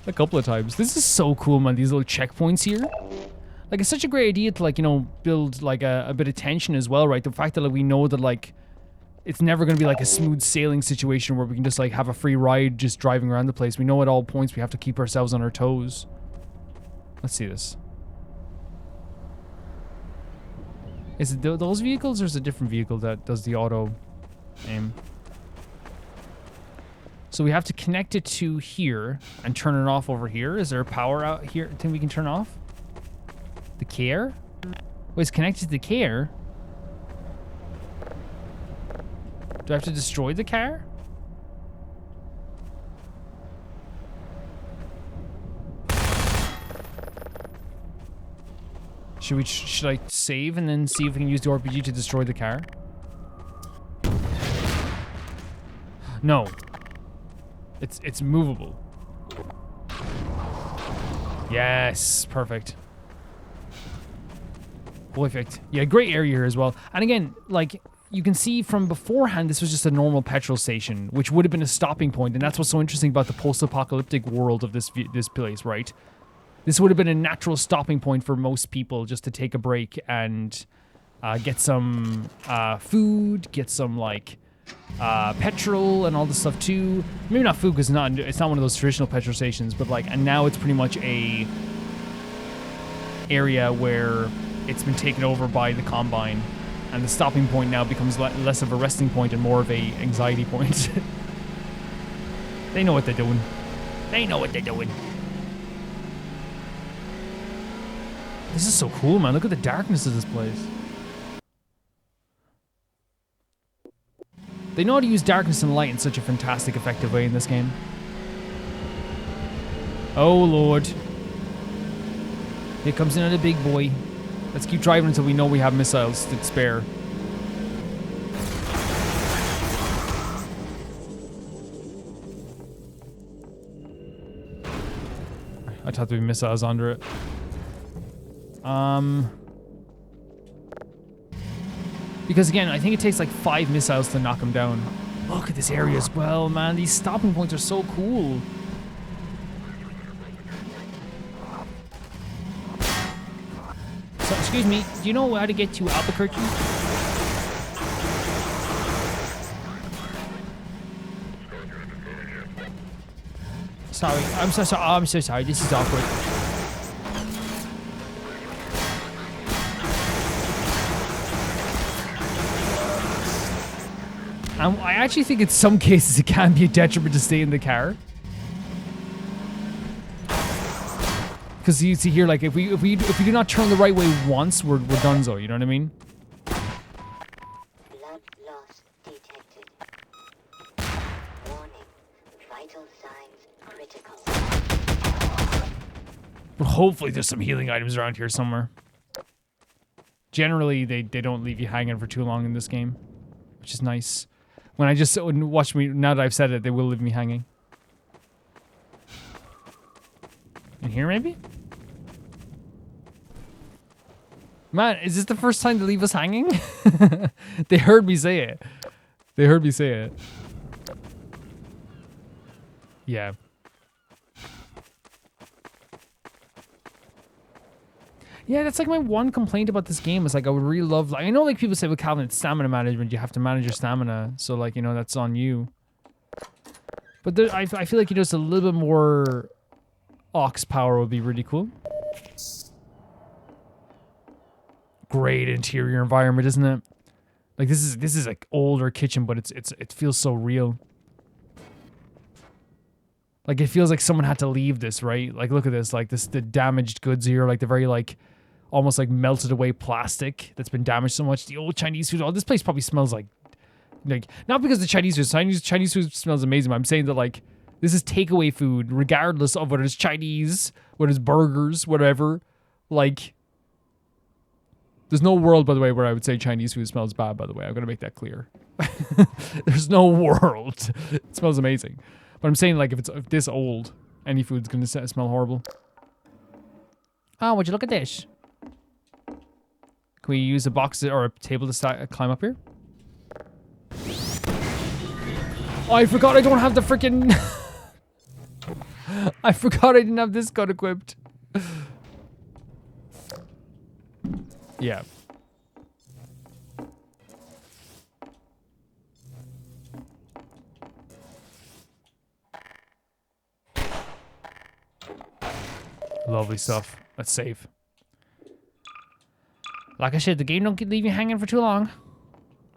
a couple of times. This is so cool, man, these little checkpoints here. Like, it's such a great idea to, like, you know, build, like, a bit of tension as well, right? The fact that, like, we know that, like, it's never going to be, like, a smooth sailing situation where we can just, like, have a free ride just driving around the place. We know at all points we have to keep ourselves on our toes. Let's see this. Is it those vehicles, or is it a different vehicle that does the auto aim? So we have to connect it to here and turn it off over here. Is there a power out here thing we can turn off? The care? Wait, it's connected to the care? Do I have to destroy the car? Should I save and then see if we can use the RPG to destroy the car? No. It's movable. Yes, perfect. Perfect. Yeah, great area here as well. And again, like, you can see from beforehand, this was just a normal petrol station, which would have been a stopping point, and that's what's so interesting about the post-apocalyptic world of this place, right? This would have been a natural stopping point for most people just to take a break and get some food, get some, like, petrol and all this stuff too. Maybe not food because it's not one of those traditional petrol stations, but like, and now it's pretty much a area where it's been taken over by the Combine, and the stopping point now becomes less of a resting point and more of a anxiety point. They know what they're doing. They know what they're doing. This is so cool, man. Look at the darkness of this place. They know how to use darkness and light in such a fantastic, effective way in this game. Oh, Lord. Here comes another big boy. Let's keep driving until we know we have missiles to spare. I thought there'd be missiles under it. Because again, I think it takes like 5 missiles to knock them down. Look at this area as well, man. These stopping points are so cool. So, excuse me, do you know how to get to Albuquerque? Sorry, I'm so sorry. Oh, I'm so sorry. This is awkward. I actually think in some cases it can be a detriment to stay in the car. Because you see here, like, if we do not turn the right way once, we're donezo, you know what I mean? Blood loss detected. Warning, vital signs critical. But hopefully there's some healing items around here somewhere. Generally, they don't leave you hanging for too long in this game, which is nice. When I just watch me, now that I've said it, they will leave me hanging. In here, maybe? Man, is this the first time they leave us hanging? They heard me say it. They heard me say it. Yeah. Yeah, that's like my one complaint about this game is like I would really love, like, I know like people say with Calvin it's stamina management, you have to manage your stamina, so like, you know, that's on you. But there, I feel like, you know, just a little bit more ox power would be really cool. Great interior environment, isn't it? Like this is like older kitchen, but it feels so real. Like it feels like someone had to leave this, right? Like look at this, like the damaged goods here, like the very like almost like melted away plastic that's been damaged so much. The old Chinese food. Oh, this place probably smells like not because the Chinese food smells amazing. But I'm saying that like this is takeaway food, regardless of whether it's Chinese, whether it's burgers, whatever. Like there's no world, by the way, where I would say Chinese food smells bad. By the way, I'm gonna make that clear. There's no world. It smells amazing. But I'm saying like if this old, any food's gonna smell horrible. Oh, would you look at this? Can we use a box or a table to climb up here? Oh, I forgot I don't have the freaking. I forgot I didn't have this gun equipped. Yeah. Lovely stuff. Let's save. Like I said, the game don't leave you hanging for too long.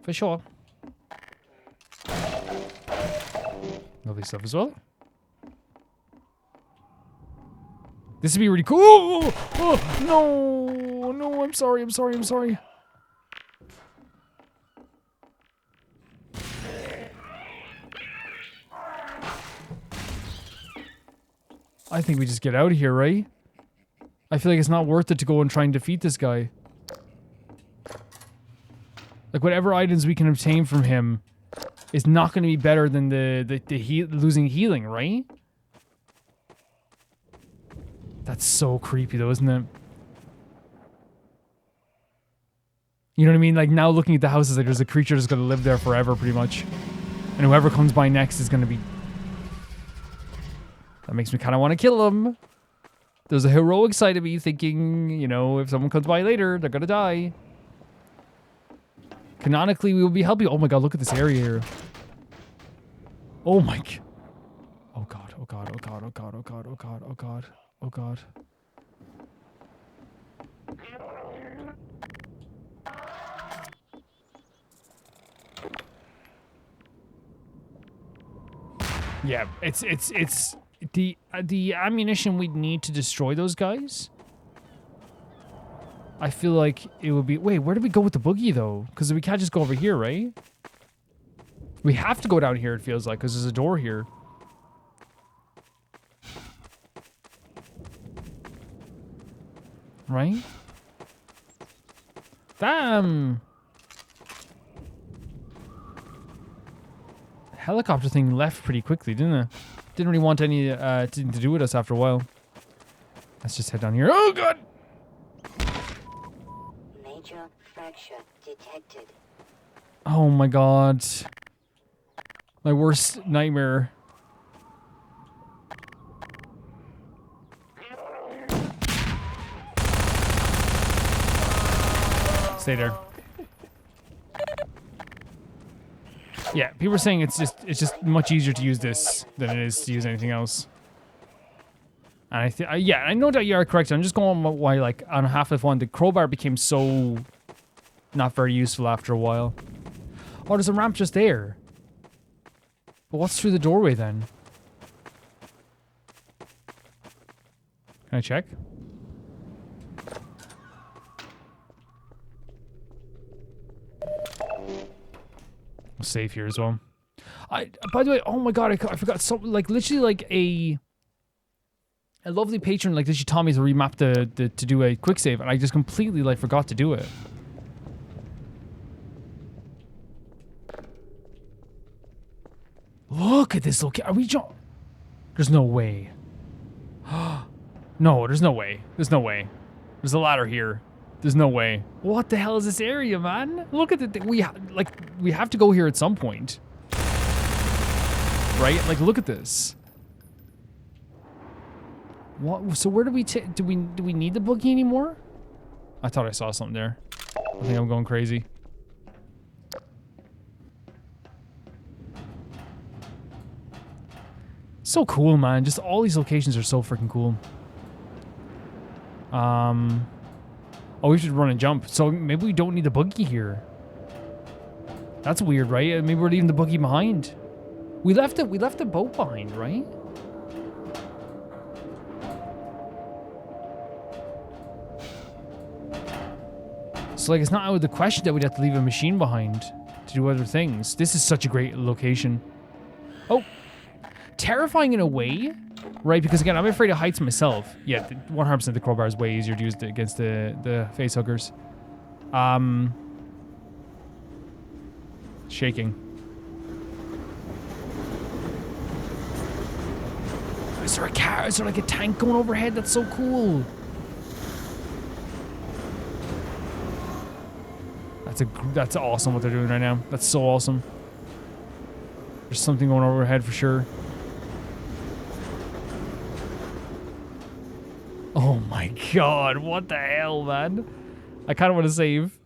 For sure. Lovely stuff as well. This would be really cool. Oh, no. No, I'm sorry. I think we just get out of here, right? I feel like it's not worth it to go and try and defeat this guy. Like, whatever items we can obtain from him is not going to be better than losing healing, right? That's so creepy, though, isn't it? You know what I mean? Like, now looking at the house is like there's a creature that's going to live there forever, pretty much. And whoever comes by next is going to be... That makes me kind of want to kill him. There's a heroic side of me thinking, you know, if someone comes by later, they're going to die. Canonically, we will be helping. Oh my god, look at this area here. Oh my... Oh god, oh god, oh god, oh god, oh god, oh god, oh god, oh god. Yeah, it's the ammunition we'd need to destroy those guys. I feel like it would be... Wait, where did we go with the boogie, though? Because we can't just go over here, right? We have to go down here, it feels like, because there's a door here. Right? Damn! Helicopter thing left pretty quickly, didn't it? Didn't really want any to do with us after a while. Let's just head down here. Oh, God! Major fracture detected. Oh my god. My worst nightmare. Stay there. Yeah, people are saying it's just much easier to use this than it is to use anything else. And I think, yeah, I know that you are correct. I'm just going on why, like, on Half-Life 1, the crowbar became so not very useful after a while. Oh, there's a ramp just there. But what's through the doorway then? Can I check? I'll save here as well. By the way, oh my god, I forgot something, like, literally like a a lovely patron like this, she taught me to remap to do a quick save, and I just completely like forgot to do it. Look at this location. Are we There's no way. No, there's no way. There's no way. There's a ladder here. There's no way. What the hell is this area, man? Look at the we have to go here at some point. Right? Like, look at this. What? So where do we do we need the buggy anymore? I thought I saw something there. I think I'm going crazy. So cool, man. Just all these locations are so freaking cool. Oh, we should run and jump. So maybe we don't need the buggy here. That's weird, right? Maybe we're leaving the buggy behind. We left the boat behind, right? So like, it's not out of the question that we'd have to leave a machine behind to do other things. This is such a great location. Oh, terrifying in a way, right? Because again, I'm afraid of heights myself. Yeah, 100% the crowbar is way easier to use against the face huggers. Shaking. Is there a car? Is there like a tank going overhead? That's so cool. That's awesome what they're doing right now. That's so awesome. There's something going overhead for sure. Oh my god, what the hell, man? I kind of want to save.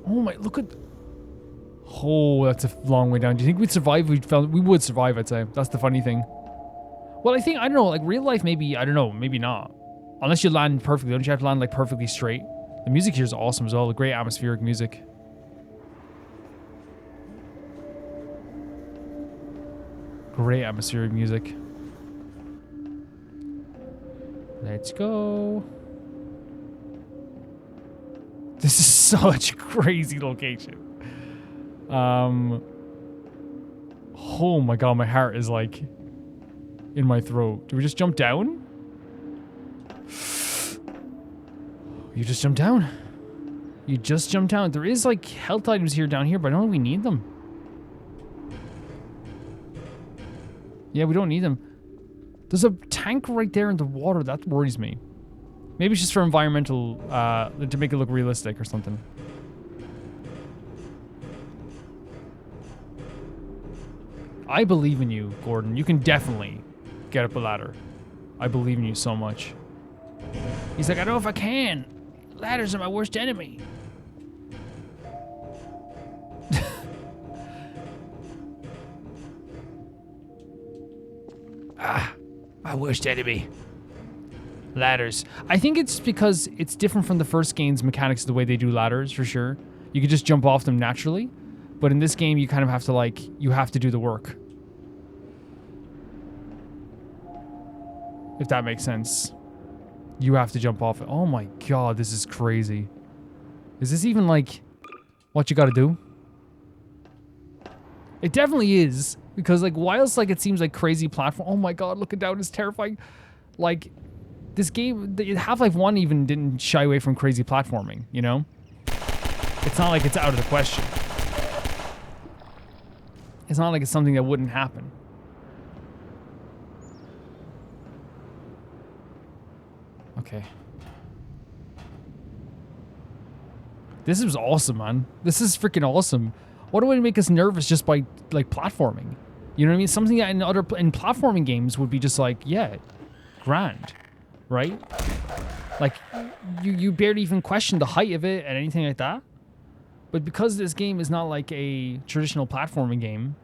Oh my, look at... Oh, that's a long way down. Do you think we'd survive? We would survive, I'd say. That's the funny thing. Well, I don't know, like real life maybe, I don't know, maybe not. Unless you land perfectly. Don't you have to land like perfectly straight? The music here is awesome as well. The great atmospheric music. Great atmospheric music. Let's go. This is such a crazy location. Oh my god, my heart is like in my throat. Do we just jump down? You just jump down. You just jump down. There is like health items here down here, but I don't think we need them. Yeah, we don't need them. There's a tank right there in the water. That worries me. Maybe it's just for environmental, to make it look realistic or something. I believe in you, Gordon. You can definitely get up a ladder. I believe in you so much. He's like, I don't know if I can. Ladders are my worst enemy. My worst enemy. Ladders. I think it's because it's different from the first game's mechanics, the way they do ladders, for sure. You could just jump off them naturally. But in this game, you kind of have to, like, you have to do the work. If that makes sense. You have to jump off it. Oh my god, this is crazy. Is this even, like, what you gotta do? It definitely is. Because, like, whilst, like, it seems like crazy platform... Oh my god, looking down is terrifying. Like, this game... Half-Life 1 even didn't shy away from crazy platforming, you know? It's not like it's out of the question. It's not like it's something that wouldn't happen. Okay. This is awesome, man. This is freaking awesome. What do I make us nervous just by, like, platforming? You know what I mean? Something that in platforming games would be just like, yeah, grand, right? Like, you barely even question the height of it and anything like that. But because this game is not like a traditional platforming game,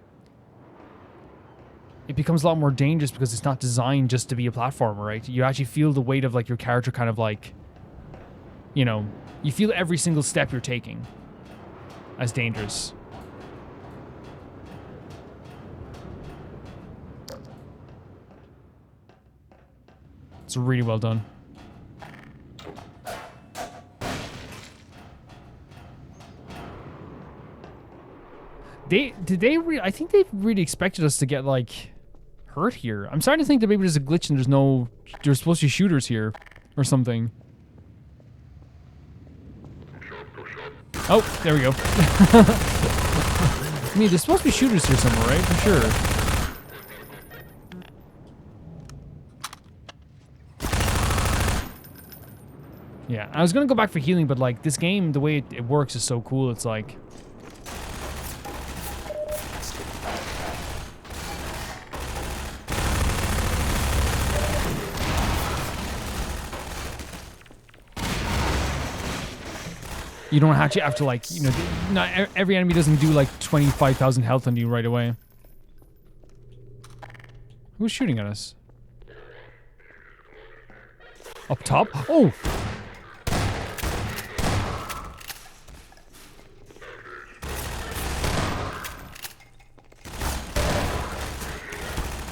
it becomes a lot more dangerous because it's not designed just to be a platformer, right? You actually feel the weight of, like, your character kind of, like, you know, you feel every single step you're taking as dangerous. It's really well done. I think they really expected us to get, like, hurt here. I'm starting to think that maybe there's a glitch and there's supposed to be shooters here or something. Oh, there we go. I mean, there's supposed to be shooters here somewhere, right? For sure. Yeah, I was gonna go back for healing, but like this game, the way it works is so cool. It's like you don't actually have to like, you know, not every enemy doesn't do like 25,000 health on you right away. Who's shooting at us? Up top? Oh!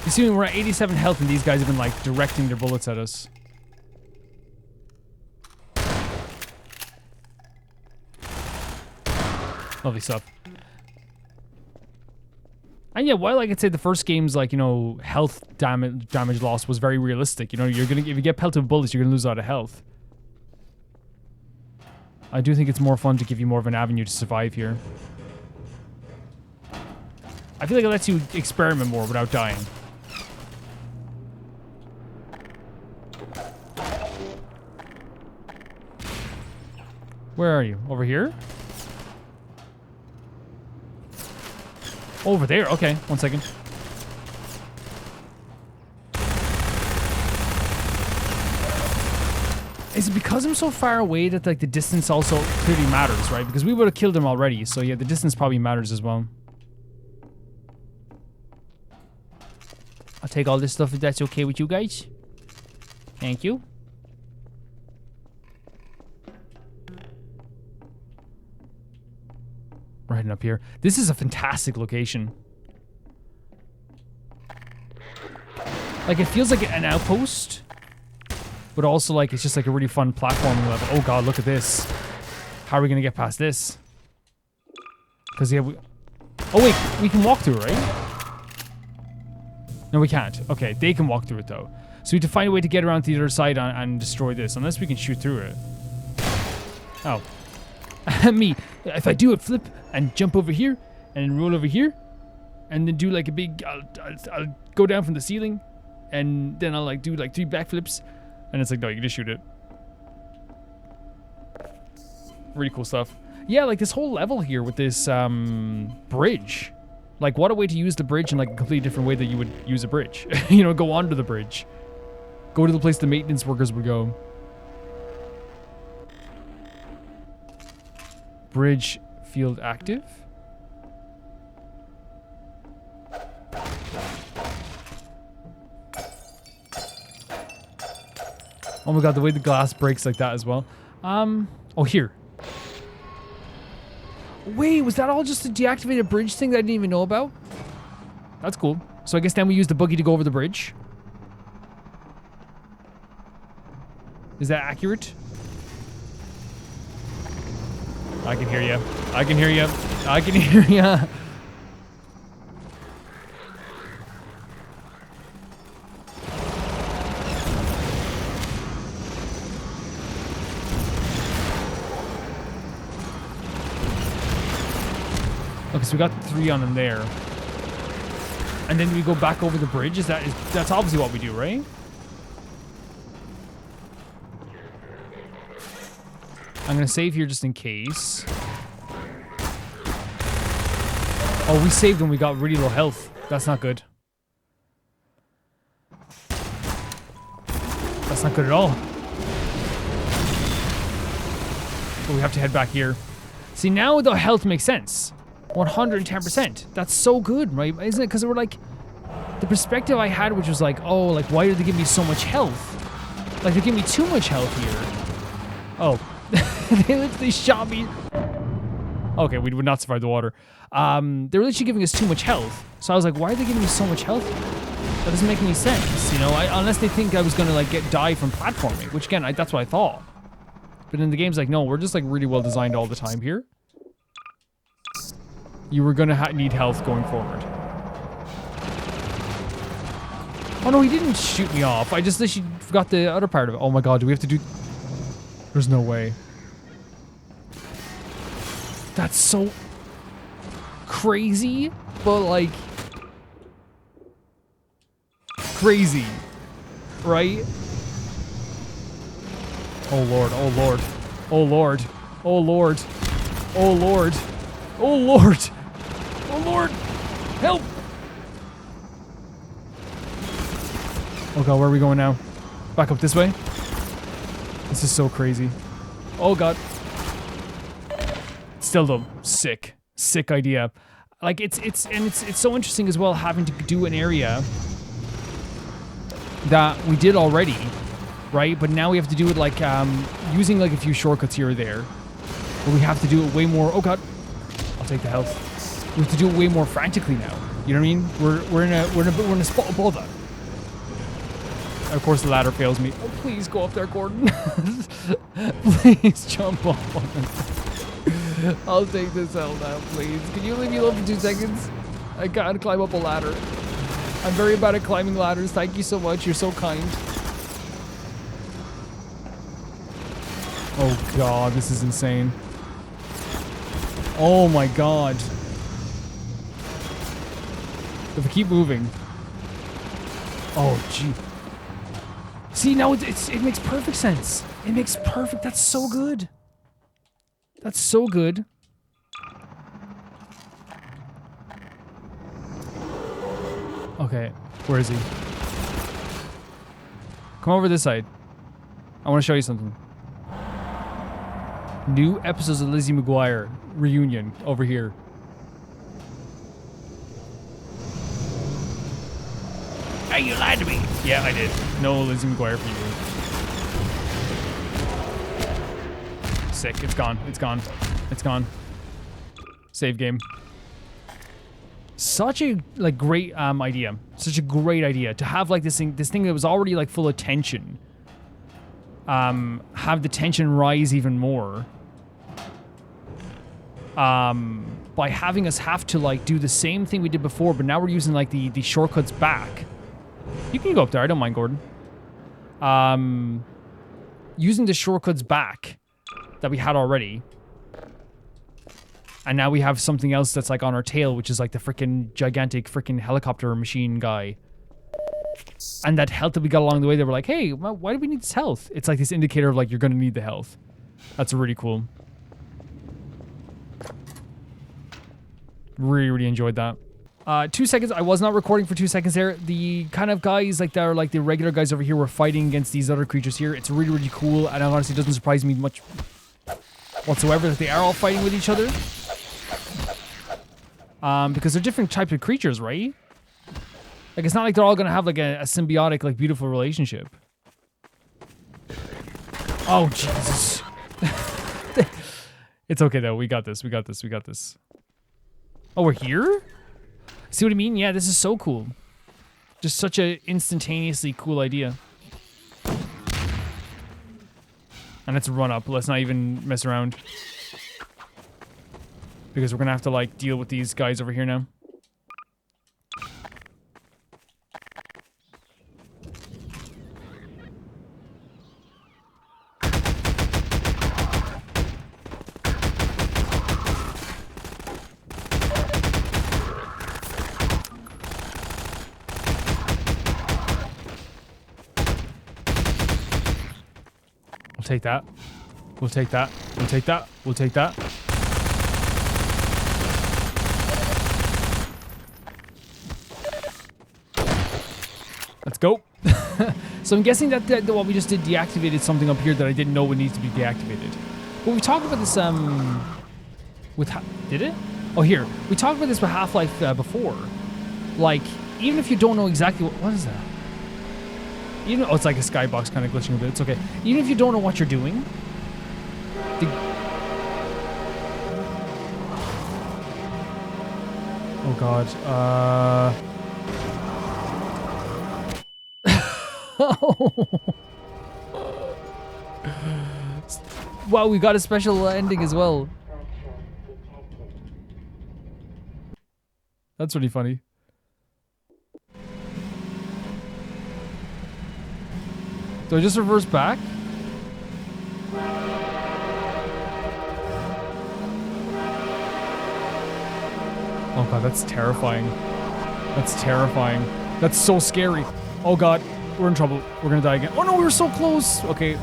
You see, we're at 87 health and these guys have been like directing their bullets at us. Lovely stuff. And yeah, while I could say the first game's like, you know, health damage loss was very realistic. You know, you're gonna, if you get pelted with bullets, you're gonna lose a lot of health. I do think it's more fun to give you more of an avenue to survive here. I feel like it lets you experiment more without dying. Where are you? Over here? Over there. Okay, 1 second. Is it because I'm so far away that like the distance also clearly matters, right? Because we would have killed him already, so yeah, the distance probably matters as well. I'll take all this stuff if that's okay with you guys. Thank you. Right up here. This is a fantastic location. Like, it feels like an outpost, but also like it's just like a really fun platforming level. Oh god, look at this. How are we gonna get past this? Because yeah, oh wait, we can walk through it, right? No, we can't. Okay, they can walk through it though. So we have to find a way to get around to the other side and destroy this, unless we can shoot through it. Oh. Me. If I do a flip and jump over here and then roll over here and then do like a big, I'll go down from the ceiling and then I'll like do like 3 backflips and it's like, no, you can just shoot it. Really cool stuff. Yeah, like this whole level here with this bridge. Like, what a way to use the bridge in like a completely different way that you would use a bridge. You know, go onto the bridge. Go to the place the maintenance workers would go. Bridge field active. Oh my god, the way the glass breaks like that as well. Oh, here. Wait, was that all just a deactivated bridge thing that I didn't even know about? That's cool. So I guess then we use the buggy to go over the bridge. Is that accurate? I can hear you. I can hear you. I can hear you. Okay, so we got 3 on them there. And then we go back over the bridge. That's obviously what we do, right? I'm gonna save here just in case. Oh, we saved when we got really low health. That's not good. That's not good at all. But we have to head back here. See, now the health makes sense. 110%. That's so good, right? Isn't it? Because we're like, the perspective I had, which was like, oh, like, why did they give me so much health? Like, they give me too much health here. Oh. They literally shot me. Okay, we would not survive the water. They're literally giving us too much health. So I was like, why are they giving me so much health? That doesn't make any sense, you know? Unless they think I was gonna like die from platforming, which again, that's what I thought. But in the game's like, no, we're just like really well designed all the time here. You were gonna need health going forward. Oh no, he didn't shoot me off. I just literally forgot the other part of it. Oh my god, do we have to do... There's no way. That's so crazy, but like... crazy. Right? Oh lord, oh lord. Oh lord. Oh lord. Oh lord. Oh lord. Oh lord. Help! Oh god, where are we going now? Back up this way? This is so crazy. Oh god. Still though, sick. Sick idea. Like it's so interesting as well having to do an area that we did already, right? But now we have to do it like using like a few shortcuts here or there. But we have to do it way more. Oh god. I'll take the health. We have to do it way more frantically now. You know what I mean? We're in a spot above that. Of course, the ladder fails me. Oh, please go up there, Gordon. Please jump off on it. I'll take this hell now, please. Can you leave me alone for 2 seconds? I can't climb up a ladder. I'm very bad at climbing ladders. Thank you so much. You're so kind. Oh god, this is insane. Oh my god. If I keep moving. Oh gee. See, now it makes perfect sense. It makes perfect. That's so good. That's so good. Okay, where is he? Come over this side. I want to show you something. New episodes of Lizzie McGuire reunion over here. Hey, you lied to me. Yeah, I did. No Lizzie McGuire for you. Sick. It's gone. It's gone. It's gone. Save game. Such a like great idea. Such a great idea to have like this thing that was already like full of tension. Have the tension rise even more. By having us have to like do the same thing we did before, but now we're using like the shortcuts back. You can go up there. I don't mind, Gordon. Using the shortcuts back that we had already. And now we have something else that's like on our tail, which is like the freaking gigantic freaking helicopter machine guy. And that health that we got along the way, they were like, hey, why do we need this health? It's like this indicator of like, you're going to need the health. That's really cool. Really, really enjoyed that. 2 seconds. I was not recording for 2 seconds there. The kind of guys like that are like the regular guys over here were fighting against these other creatures here. It's really, really cool. And honestly, it doesn't surprise me much whatsoever that they are all fighting with each other. Because they're different types of creatures, right? Like, it's not like they're all gonna have like a symbiotic, like, beautiful relationship. Oh, Jesus. It's okay, though. We got this. We got this. We got this. Oh, we're here? See what I mean? Yeah, this is so cool. Just such a instantaneously cool idea. And let's run up. Let's not even mess around. Because we're gonna have to, like, deal with these guys over here now. We'll take that. We'll take that. We'll take that. We'll take that. Let's go. So I'm guessing that what we just did deactivated something up here that I didn't know would need to be deactivated. But we talked about this with did it? Oh, here. We talked about this with Half-Life before. Like, even if you don't know exactly what is that? Even, oh, it's like a skybox kind of glitching a bit. It's okay. Even if you don't know what you're doing, oh god. Wow, we got a special ending as well. That's really funny. Do I just reverse back? Oh god, that's terrifying. That's terrifying. That's so scary. Oh god, we're in trouble. We're gonna die again. Oh no, we were so close. Okay.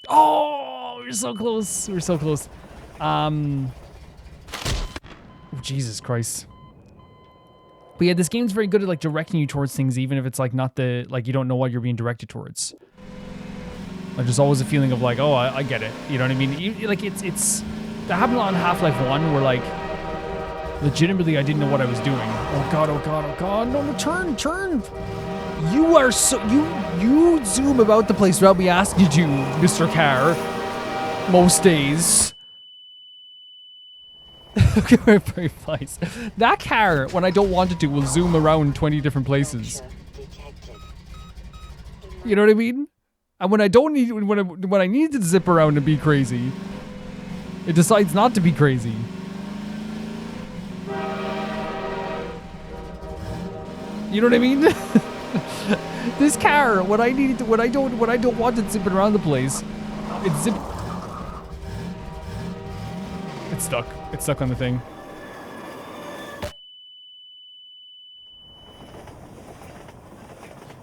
Oh, we were so close. We were so close. Oh, Jesus Christ. But yeah, this game's very good at like directing you towards things, even if it's like not the, like you don't know what you're being directed towards. Like there's always a feeling of like, oh, I get it. You know what I mean? Like it's, that happened on Half-Life 1 where like, legitimately I didn't know what I was doing. Oh god, oh god, oh god, no, turn. You are so, you zoom about the place without me asking you to, Mr. Carr. Most days. Okay, very nice. That car, when I don't want it to, will zoom around 20 different places. You know what I mean? And when I don't need, when I need to zip around and be crazy, it decides not to be crazy. You know what I mean? This car, when I don't want it zipping around the place, it's stuck. It's stuck on the thing.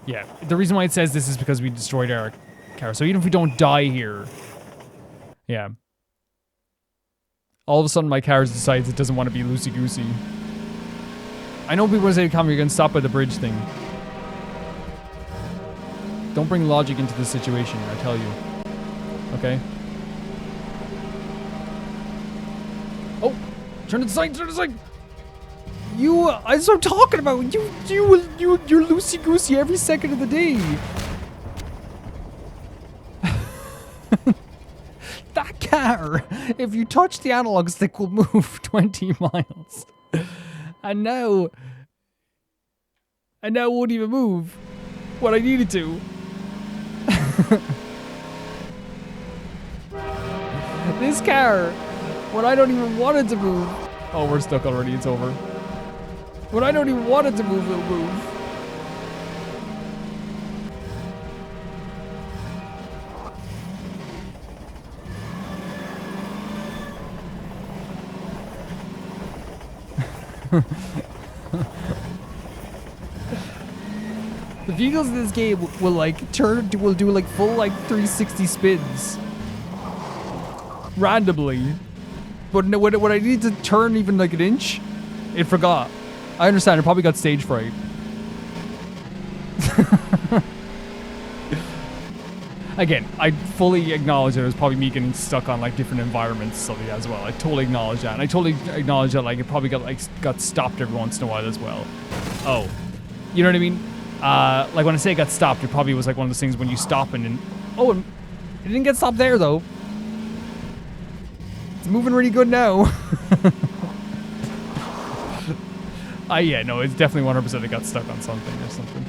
Yeah, the reason why it says this is because we destroyed our car. So even if we don't die here, yeah. All of a sudden my car decides it doesn't want to be loosey-goosey. I know people say, come, you're going to stop by the bridge thing. Don't bring logic into this situation, I tell you. Okay? Oh! Turn to the side, turn to the side! That's what I'm talking about! You're loosey-goosey every second of the day! That car, if you touch the analog stick, will move 20 miles. And now it won't even move when I needed to. This car, when I don't even want it to move. Oh, we're stuck already, it's over. When I don't even want it to move, it'll move. The vehicles in this game will like will do like full like 360 spins randomly, but when I need to turn even like an inch, it forgot. I understand, it probably got stage fright. Again, I fully acknowledge that it was probably me getting stuck on like different environments and stuff like that as well. I totally acknowledge that. And I totally acknowledge that like it probably got stopped every once in a while as well. Oh. You know what I mean? Like when I say it got stopped, it probably was like one of those things when you stop and oh, it didn't get stopped there though. It's moving really good now. Yeah, no, it's definitely 100% it got stuck on something or something.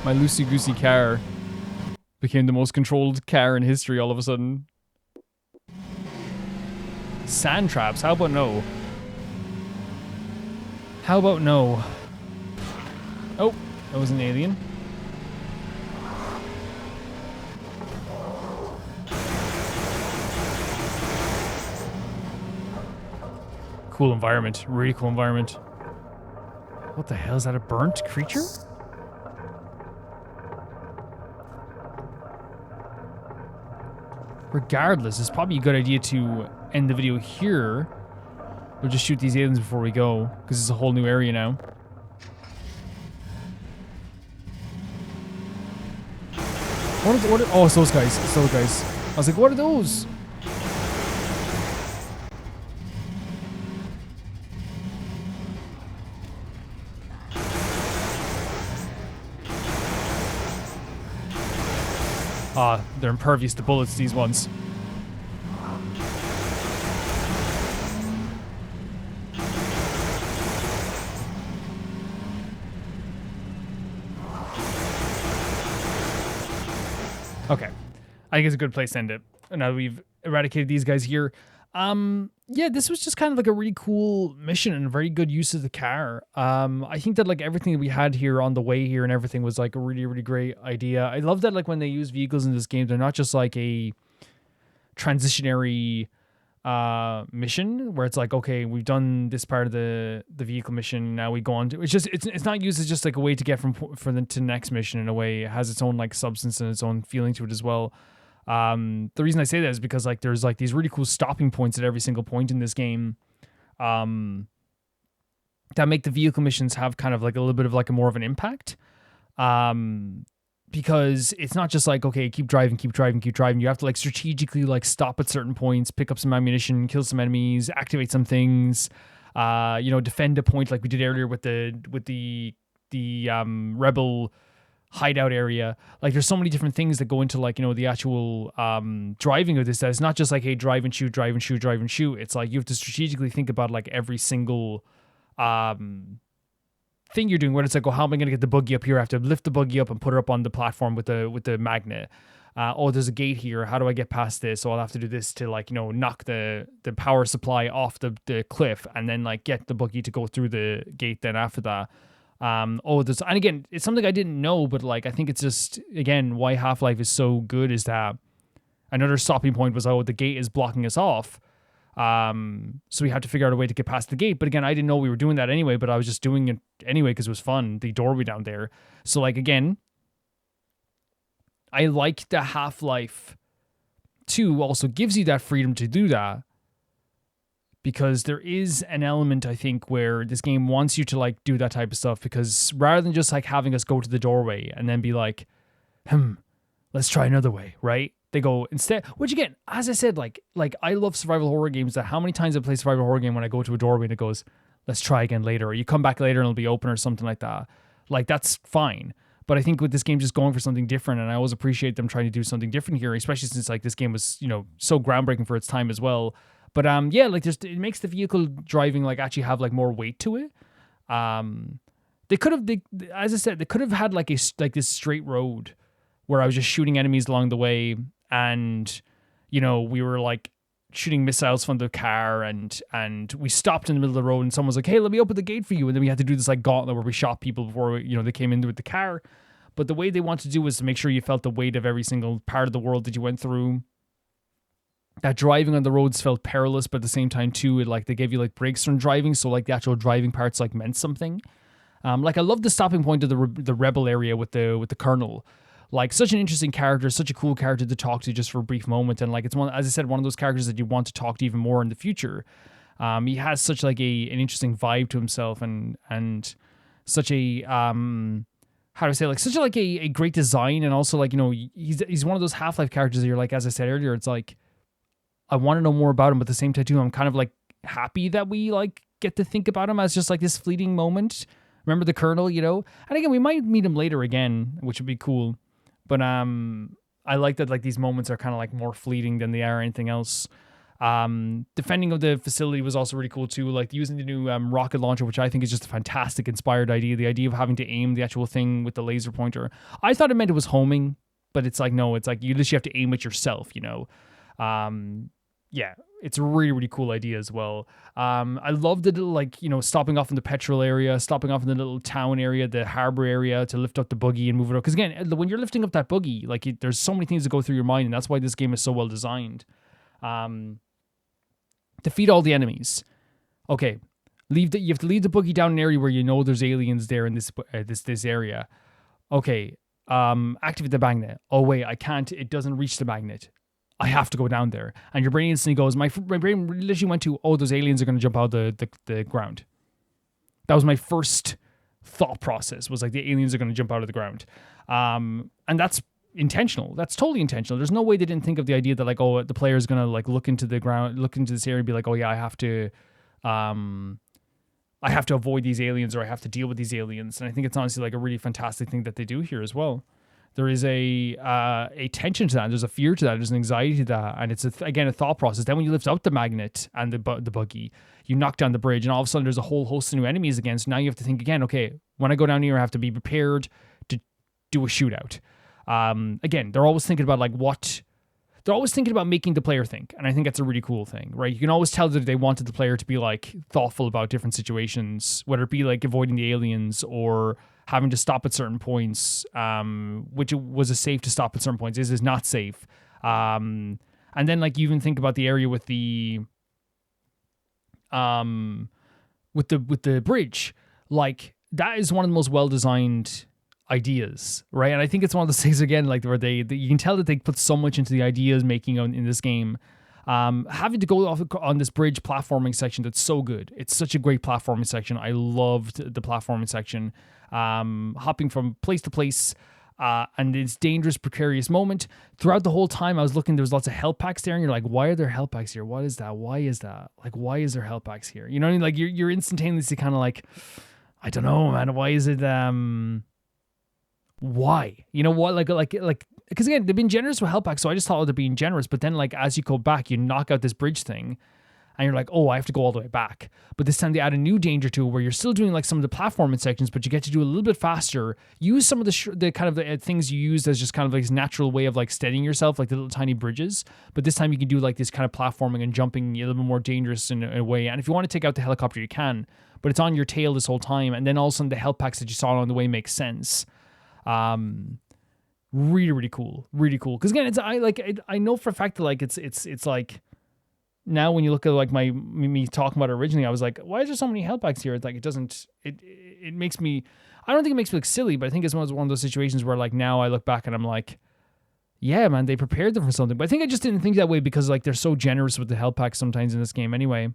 My loosey-goosey car became the most controlled car in history all of a sudden. Sand traps, how about no? How about no? Oh, that was an alien. Cool environment, really cool environment. What the hell, is that a burnt creature? Regardless, it's probably a good idea to end the video here. We'll just shoot these aliens before we go, because it's a whole new area now. Oh, it's those guys. It's those guys. I was like, what are those? Ah, they're impervious to bullets, these ones. Okay. I think it's a good place to end it. Now that we've eradicated these guys here. Yeah, this was just kind of like a really cool mission and a very good use of the car. I think that like everything we had here on the way here and everything was like a really, really great idea. I love that like when they use vehicles in this game, they're not just like a transitionary mission where it's like, okay, we've done this part of the vehicle mission, now we go on to it's not used as just like a way to get from to the next mission. In a way, it has its own like substance and its own feeling to it as well. The reason I say that is because like there's like these really cool stopping points at every single point in this game that make the vehicle missions have kind of like a little bit of like a more of an impact, because it's not just like, okay, keep driving. You have to like strategically like stop at certain points, pick up some ammunition, kill some enemies, activate some things, defend a point like we did earlier with the rebel hideout area. Like there's so many different things that go into like, the actual driving of this, that it's not just like, hey, drive and shoot. It's like you have to strategically think about like every single thing you're doing, where it's like, oh, how am I going to get the buggy up here? I have to lift the buggy up and put it up on the platform with the magnet. There's a gate here. How do I get past this? So I'll have to do this to like, knock the power supply off the cliff and then like get the buggy to go through the gate then after that. And again, it's something I didn't know, but like, I think it's just, again, why Half-Life is so good is that another stopping point was, the gate is blocking us off. So we had to figure out a way to get past the gate. But again, I didn't know we were doing that anyway, but I was just doing it anyway because it was fun, the doorway down there. So like, again, I like the Half-Life 2 also gives you that freedom to do that, because there is an element, I think, where this game wants you to like do that type of stuff, because rather than just like having us go to the doorway and then be like, let's try another way, right? They go instead, which again, as I said, like I love survival horror games. That how many times I play survival horror game when I go to a doorway and it goes, let's try again later, or you come back later and it'll be open or something like that. Like that's fine. But I think with this game just going for something different, and I always appreciate them trying to do something different here, especially since like this game was, so groundbreaking for its time as well. But yeah, like just it makes the vehicle driving like actually have like more weight to it. They could have, as I said, they could have had like this straight road where I was just shooting enemies along the way, and we were like shooting missiles from the car, and we stopped in the middle of the road, and someone was like, "Hey, let me open the gate for you," and then we had to do this like gauntlet where we shot people before they came in with the car. But the way they wanted to do was to make sure you felt the weight of every single part of the world that you went through. That driving on the roads felt perilous, but at the same time too, they gave you like breaks from driving, so like the actual driving parts like meant something. Like I love the stopping point of the rebel area with the colonel. Like such an interesting character, such a cool character to talk to just for a brief moment, and like it's one, as I said, one of those characters that you want to talk to even more in the future. He has such like an interesting vibe to himself, and such a how do I say, like such like a great design, and also like he's one of those Half-Life characters that you're like, as I said earlier, it's like I want to know more about him, but at the same time too, I'm kind of like happy that we like get to think about him as just like this fleeting moment. Remember the Colonel, and again we might meet him later again, which would be cool. But I like that like these moments are kind of like more fleeting than they are anything else. Defending of the facility was also really cool too, like using the new rocket launcher, which I think is just a fantastic inspired idea. The idea of having to aim the actual thing with the laser pointer. I thought it meant it was homing, but it's like, no, it's like you literally have to aim it yourself, Yeah, it's a really, really cool idea as well. I love the little, like, stopping off in the petrol area, stopping off in the little town area, the harbor area to lift up the buggy and move it up. Because again, when you're lifting up that buggy, like there's so many things that go through your mind, and that's why this game is so well designed. Defeat all the enemies. Okay, you have to leave the buggy down an area where there's aliens there in this area. Okay, activate the magnet. Oh wait, I can't. It doesn't reach the magnet. I have to go down there. And your brain instantly goes, my brain literally went to, those aliens are going to jump out the ground. That was my first thought process, was like the aliens are going to jump out of the ground. And that's intentional. That's totally intentional. There's no way they didn't think of the idea that like, the player is going to like look into the ground, look into this area and be like, oh yeah, I have to avoid these aliens, or I have to deal with these aliens. And I think it's honestly like a really fantastic thing that they do here as well. There is a tension to that. There's a fear to that. There's an anxiety to that. And it's, again, a thought process. Then when you lift out the magnet and the buggy, you knock down the bridge, and all of a sudden there's a whole host of new enemies again. So now you have to think again, okay, when I go down here, I have to be prepared to do a shootout. Again, they're always thinking about like what... they're always thinking about making the player think. And I think that's a really cool thing, right? You can always tell that they wanted the player to be like thoughtful about different situations, whether it be like avoiding the aliens or having to stop at certain points, which was a safe to stop at certain points, is not safe. And then like you even think about the area with the bridge, like that is one of the most well-designed ideas, right? And I think it's one of those things again, like where you can tell that they put so much into the ideas making in this game. Having to go off on this bridge platforming section that's so good. It's such a great platforming section. I loved the platforming section. Hopping from place to place, and this dangerous, precarious moment. Throughout the whole time, I was looking, there was lots of health packs there, and you're like, why are there health packs here? What is that? Why is that? Like, why is there health packs here? You know what I mean? Like, you're instantaneously kind of like, I don't know, man. Why is it, why? You know what? Like, because again, they've been generous with health packs, so I just thought they're being generous, but then, like, as you go back, you knock out this bridge thing, and you're like, oh, I have to go all the way back. But this time they add a new danger to it where you're still doing like some of the platforming sections, but you get to do a little bit faster. Use some of the kind of the things you used as just kind of like this natural way of like steadying yourself, like the little tiny bridges. But this time you can do like this kind of platforming and jumping a little bit more dangerous in a way. And if you want to take out the helicopter, you can. But it's on your tail this whole time. And then all of a sudden the health packs that you saw along the way make sense. Really, really cool. Really cool. Because again, I know for a fact that like it's like, now when you look at like me talking about it originally, I was like, why is there so many health packs here? It's like, it makes me, I don't think it makes me look silly, but I think it's one of those situations where like now I look back and I'm like, yeah, man, they prepared them for something. But I think I just didn't think that way because like they're so generous with the health packs sometimes in this game anyway.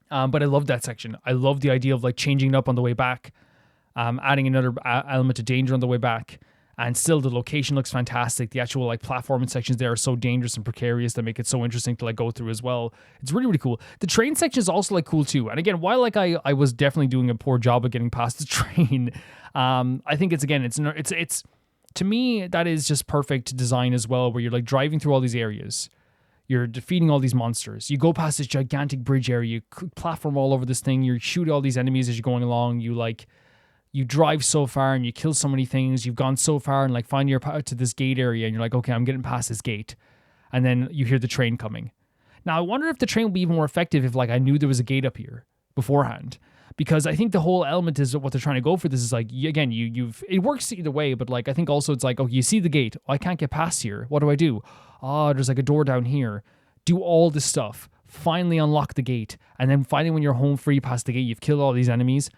But I love that section. I love the idea of like changing it up on the way back, adding another element of danger on the way back. And still, the location looks fantastic. The actual like platforming sections there are so dangerous and precarious that make it so interesting to like go through as well. It's really, really cool. The train section is also like cool too. And again, while like I was definitely doing a poor job of getting past the train, I think it's to me that is just perfect design as well. Where you're like driving through all these areas, you're defeating all these monsters. You go past this gigantic bridge area. You platform all over this thing. You shoot all these enemies as you're going along. You drive so far and you kill so many things. You've gone so far and like finally you're out to this gate area and you're like, okay, I'm getting past this gate. And then you hear the train coming. Now, I wonder if the train would be even more effective if like I knew there was a gate up here beforehand. Because I think the whole element is what they're trying to go for. This is like, again, it works either way, but like I think also it's like, oh, you see the gate. Oh, I can't get past here. What do I do? Oh, there's like a door down here. Do all this stuff. Finally unlock the gate. And then finally when you're home free past the gate, you've killed all these enemies.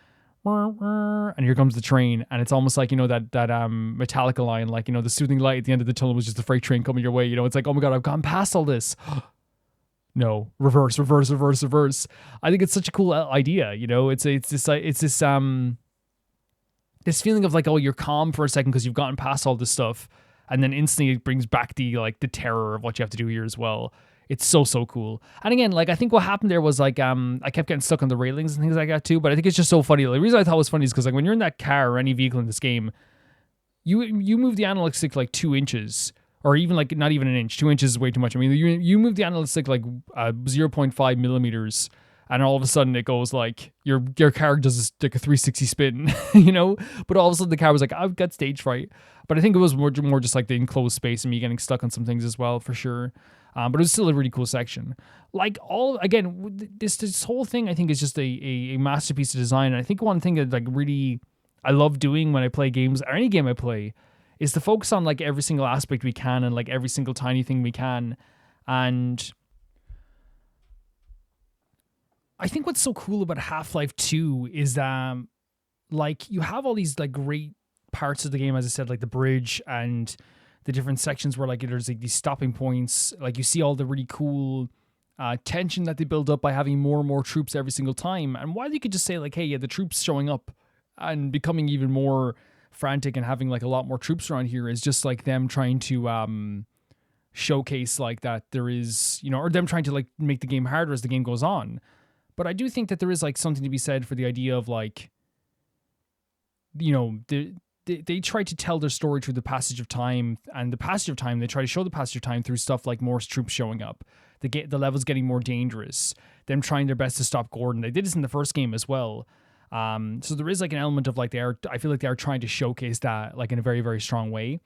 And here comes the train, and it's almost like, you know, that Metallica line, like, you know, the soothing light at the end of the tunnel was just a freight train coming your way. You know, it's like, oh my god, I've gone past all this. No, reverse. I think it's such a cool idea. You know, it's this feeling of like, oh, you're calm for a second because you've gotten past all this stuff, and then instantly it brings back the terror of what you have to do here as well. It's so cool. And again, like I think what happened there was like I kept getting stuck on the railings and things like that too. But I think it's just so funny. The reason I thought it was funny is because like when you're in that car or any vehicle in this game, you move the analog stick like 2 inches, or even like not even an inch. 2 inches is way too much. I mean, you move the analog stick like 0.5 millimeters, and all of a sudden it goes like your car does like a 360 spin, you know. But all of a sudden the car was like, I've got stage fright. But I think it was more just like the enclosed space and me getting stuck on some things as well, for sure. But it was still a really cool section. Like this whole thing I think is just a masterpiece of design. And I think one thing that like really I love doing when I play games or any game I play is to focus on like every single aspect we can and like every single tiny thing we can. And I think what's so cool about Half-Life 2 is that like you have all these like great parts of the game, as I said, like the bridge and the different sections where like there's like these stopping points. Like you see all the really cool tension that they build up by having more and more troops every single time. And while you could just say like, hey, yeah, the troops showing up and becoming even more frantic and having like a lot more troops around here is just like them trying to showcase like that there is, you know, or them trying to like make the game harder as the game goes on. But I do think that there is like something to be said for the idea of like, you know, they try to tell their story through the passage of time, and the passage of time, they try to show the passage of time through stuff like more troops showing up, the levels getting more dangerous, them trying their best to stop Gordon. They did this in the first game as well. So there is like an element of like I feel like they are trying to showcase that like in a very, very strong way.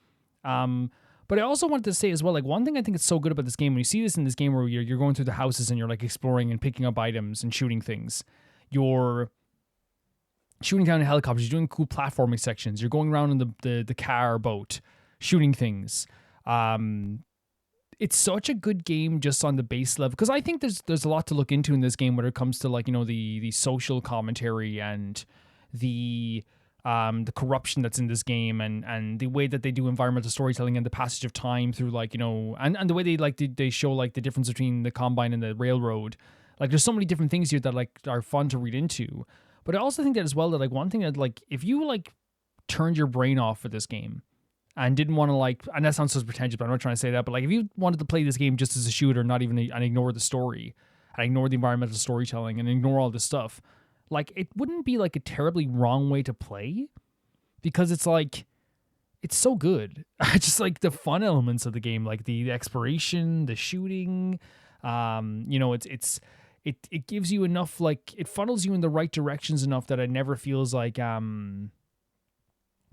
But I also wanted to say as well, like one thing I think is so good about this game, when you see this in this game where you're going through the houses and you're like exploring and picking up items and shooting things, you're shooting down in helicopters, you're doing cool platforming sections, you're going around in the car boat, shooting things. It's such a good game just on the base level, because I think there's a lot to look into in this game when it comes to like, you know, the social commentary and the corruption that's in this game, and the way that they do environmental storytelling and the passage of time through, like, you know, and the way they show like the difference between the Combine and the railroad. Like there's so many different things here that like are fun to read into. But I also think that as well, that like one thing that like if you like turned your brain off for this game and didn't want to like, and that sounds so pretentious, but I'm not trying to say that, but like if you wanted to play this game just as a shooter, not even and ignore the story and ignore the environmental storytelling and ignore all this stuff, like it wouldn't be like a terribly wrong way to play, because it's like, it's so good. Just like the fun elements of the game, like the exploration, the shooting, you know, it gives you enough, like it funnels you in the right directions enough that it never feels like that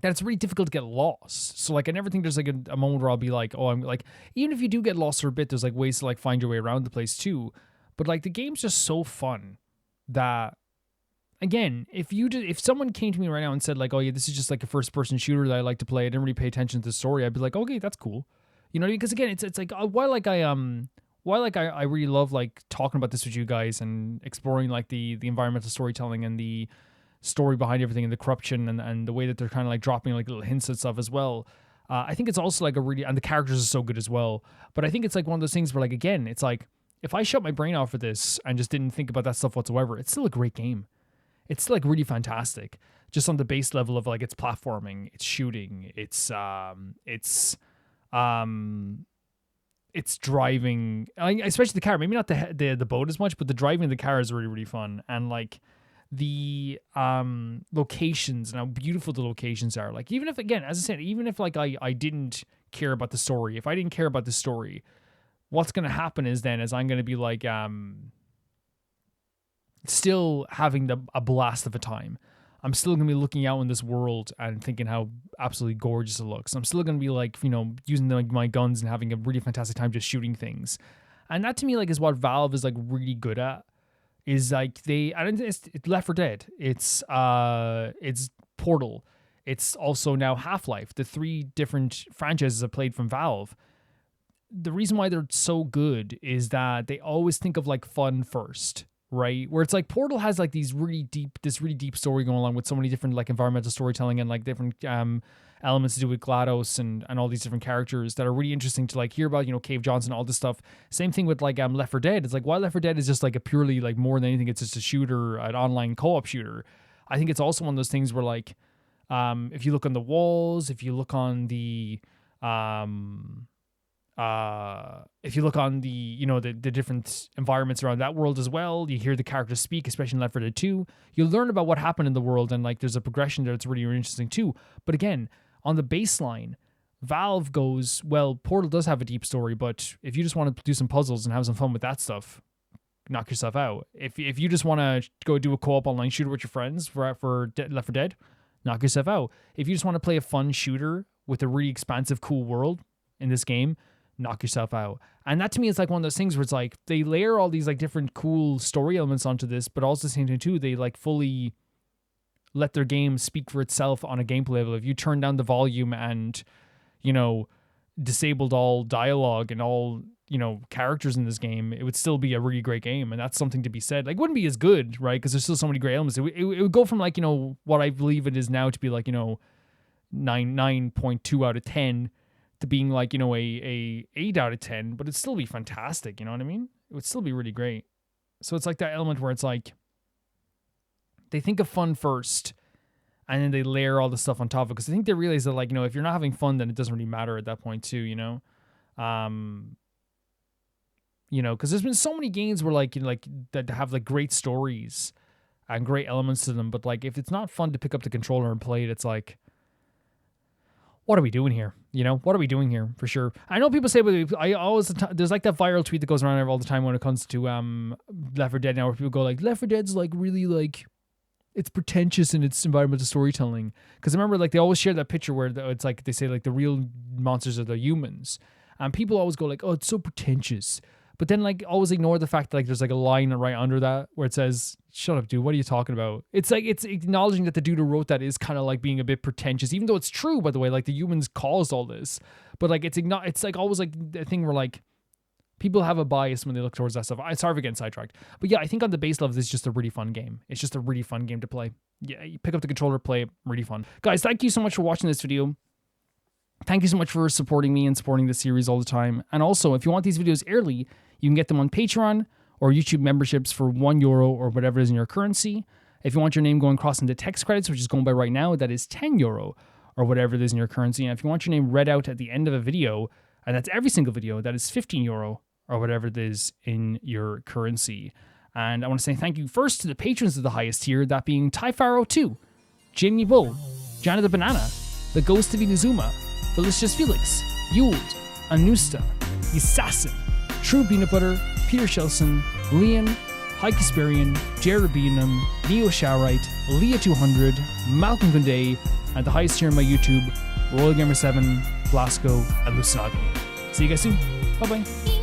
it's really difficult to get lost. So like I never think there's like a moment where I'll be like, oh, I'm like, even if you do get lost for a bit, there's like ways to like find your way around the place too. But like the game's just so fun that, again, if someone came to me right now and said like, oh yeah, this is just like a first person shooter that I like to play, I didn't really pay attention to the story, I'd be like, okay, that's cool. You know, because again, it's like I really love like talking about this with you guys and exploring like the environmental storytelling and the story behind everything and the corruption and the way that they're kind of like dropping like little hints and stuff as well. I think it's also like and the characters are so good as well. But I think it's like one of those things where like, again, it's like if I shut my brain off for this and just didn't think about that stuff whatsoever, it's still a great game. It's like really fantastic, just on the base level of like its platforming, its shooting, its driving, especially the car. Maybe not the boat as much, but the driving of the car is really, really fun. And like the locations and how beautiful the locations are. Like even if, again, as I said, even if like I didn't care about the story, if I didn't care about the story, what's going to happen is I'm going to be like still having a blast of a time. I'm still going to be looking out in this world and thinking how absolutely gorgeous it looks. I'm still going to be like, you know, using like my guns and having a really fantastic time just shooting things. And that to me like is what Valve is like really good at. Is like it's Left 4 Dead. It's Portal. It's also now Half-Life. The 3 different franchises I've played from Valve. The reason why they're so good is that they always think of like fun first. Right, where it's like Portal has like this really deep story going along with so many different like environmental storytelling and like different elements to do with GLaDOS and all these different characters that are really interesting to like hear about, you know, Cave Johnson, all this stuff. Same thing with like Left 4 Dead. It's like, while Left 4 Dead is just like a purely like more than anything, it's just a shooter, an online co-op shooter. I think it's also one of those things where like if you look on the walls, if you look on the you know, the different environments around that world as well, you hear the characters speak, especially in Left 4 Dead 2. You learn about what happened in the world, and like there's a progression there that's really, really interesting too. But again, on the baseline, Valve goes, well, Portal does have a deep story, but if you just want to do some puzzles and have some fun with that stuff, knock yourself out. If you just want to go do a co-op online shooter with your friends for Left 4 Dead, knock yourself out. If you just want to play a fun shooter with a really expansive, cool world in this game, knock yourself out. And that to me is like one of those things where it's like they layer all these like different cool story elements onto this, but also at the same time too, they like fully let their game speak for itself on a gameplay level. If you turn down the volume and, you know, disabled all dialogue and all, you know, characters in this game, it would still be a really great game. And that's something to be said. Like, it wouldn't be as good, right? Because there's still so many great elements. It would go from like, you know, what I believe it is now to be like, you know, 9.2 out of 10 to being like, you know, a 8 out of 10, but it'd still be fantastic. You know what I mean? It would still be really great. So it's like that element where it's like they think of fun first and then they layer all the stuff on top of it, because I think they realize that, like, you know, if you're not having fun, then it doesn't really matter at that point too, you know? You know, because there's been so many games where like, you know, like that have like great stories and great elements to them, but like if it's not fun to pick up the controller and play it, it's like, what are we doing here? You know, what are we doing here for sure? I know people say, but there's like that viral tweet that goes around all the time when it comes to Left 4 Dead now, where people go like, Left 4 Dead's like really like, it's pretentious in its environmental storytelling. Because I remember, like, they always share that picture where it's like they say like the real monsters are the humans, and people always go like, oh, it's so pretentious. But then, like, always ignore the fact that, like, there's, like, a line right under that where it says, shut up, dude, what are you talking about? It's, like, it's acknowledging that the dude who wrote that is kind of, like, being a bit pretentious, even though it's true, by the way, like, the humans caused all this. But, like, it's like, always, like, the thing where, like, people have a bias when they look towards that stuff. Sorry for getting sidetracked. But, yeah, I think on the base level, this is just a really fun game. It's just a really fun game to play. Yeah, you pick up the controller, play it, really fun. Guys, thank you so much for watching this video. Thank you so much for supporting me and supporting the series all the time. And also, if you want these videos early, you can get them on Patreon or YouTube memberships for €1 or whatever is in your currency. If you want your name going across into text credits, which is going by right now, that is €10 or whatever it is in your currency. And if you want your name read out at the end of a video, and that's every single video, that is €15 or whatever it is in your currency. And I want to say thank you first to the patrons of the highest tier, that being Typharo 2, Jamie Bull, Jana the Banana, the Ghost of Inazuma, Felicius Felix, Yuld, Anusta, Assassin, True Peanut Butter, Peter Shelson, Leon, Hikesperian, Jared Beanham, Neo Showerite, Leah200, Malcolm Gunday, and the highest tier on my YouTube, RoyalGamer7, Blasco, and Lucinagni. See you guys soon. Bye-bye.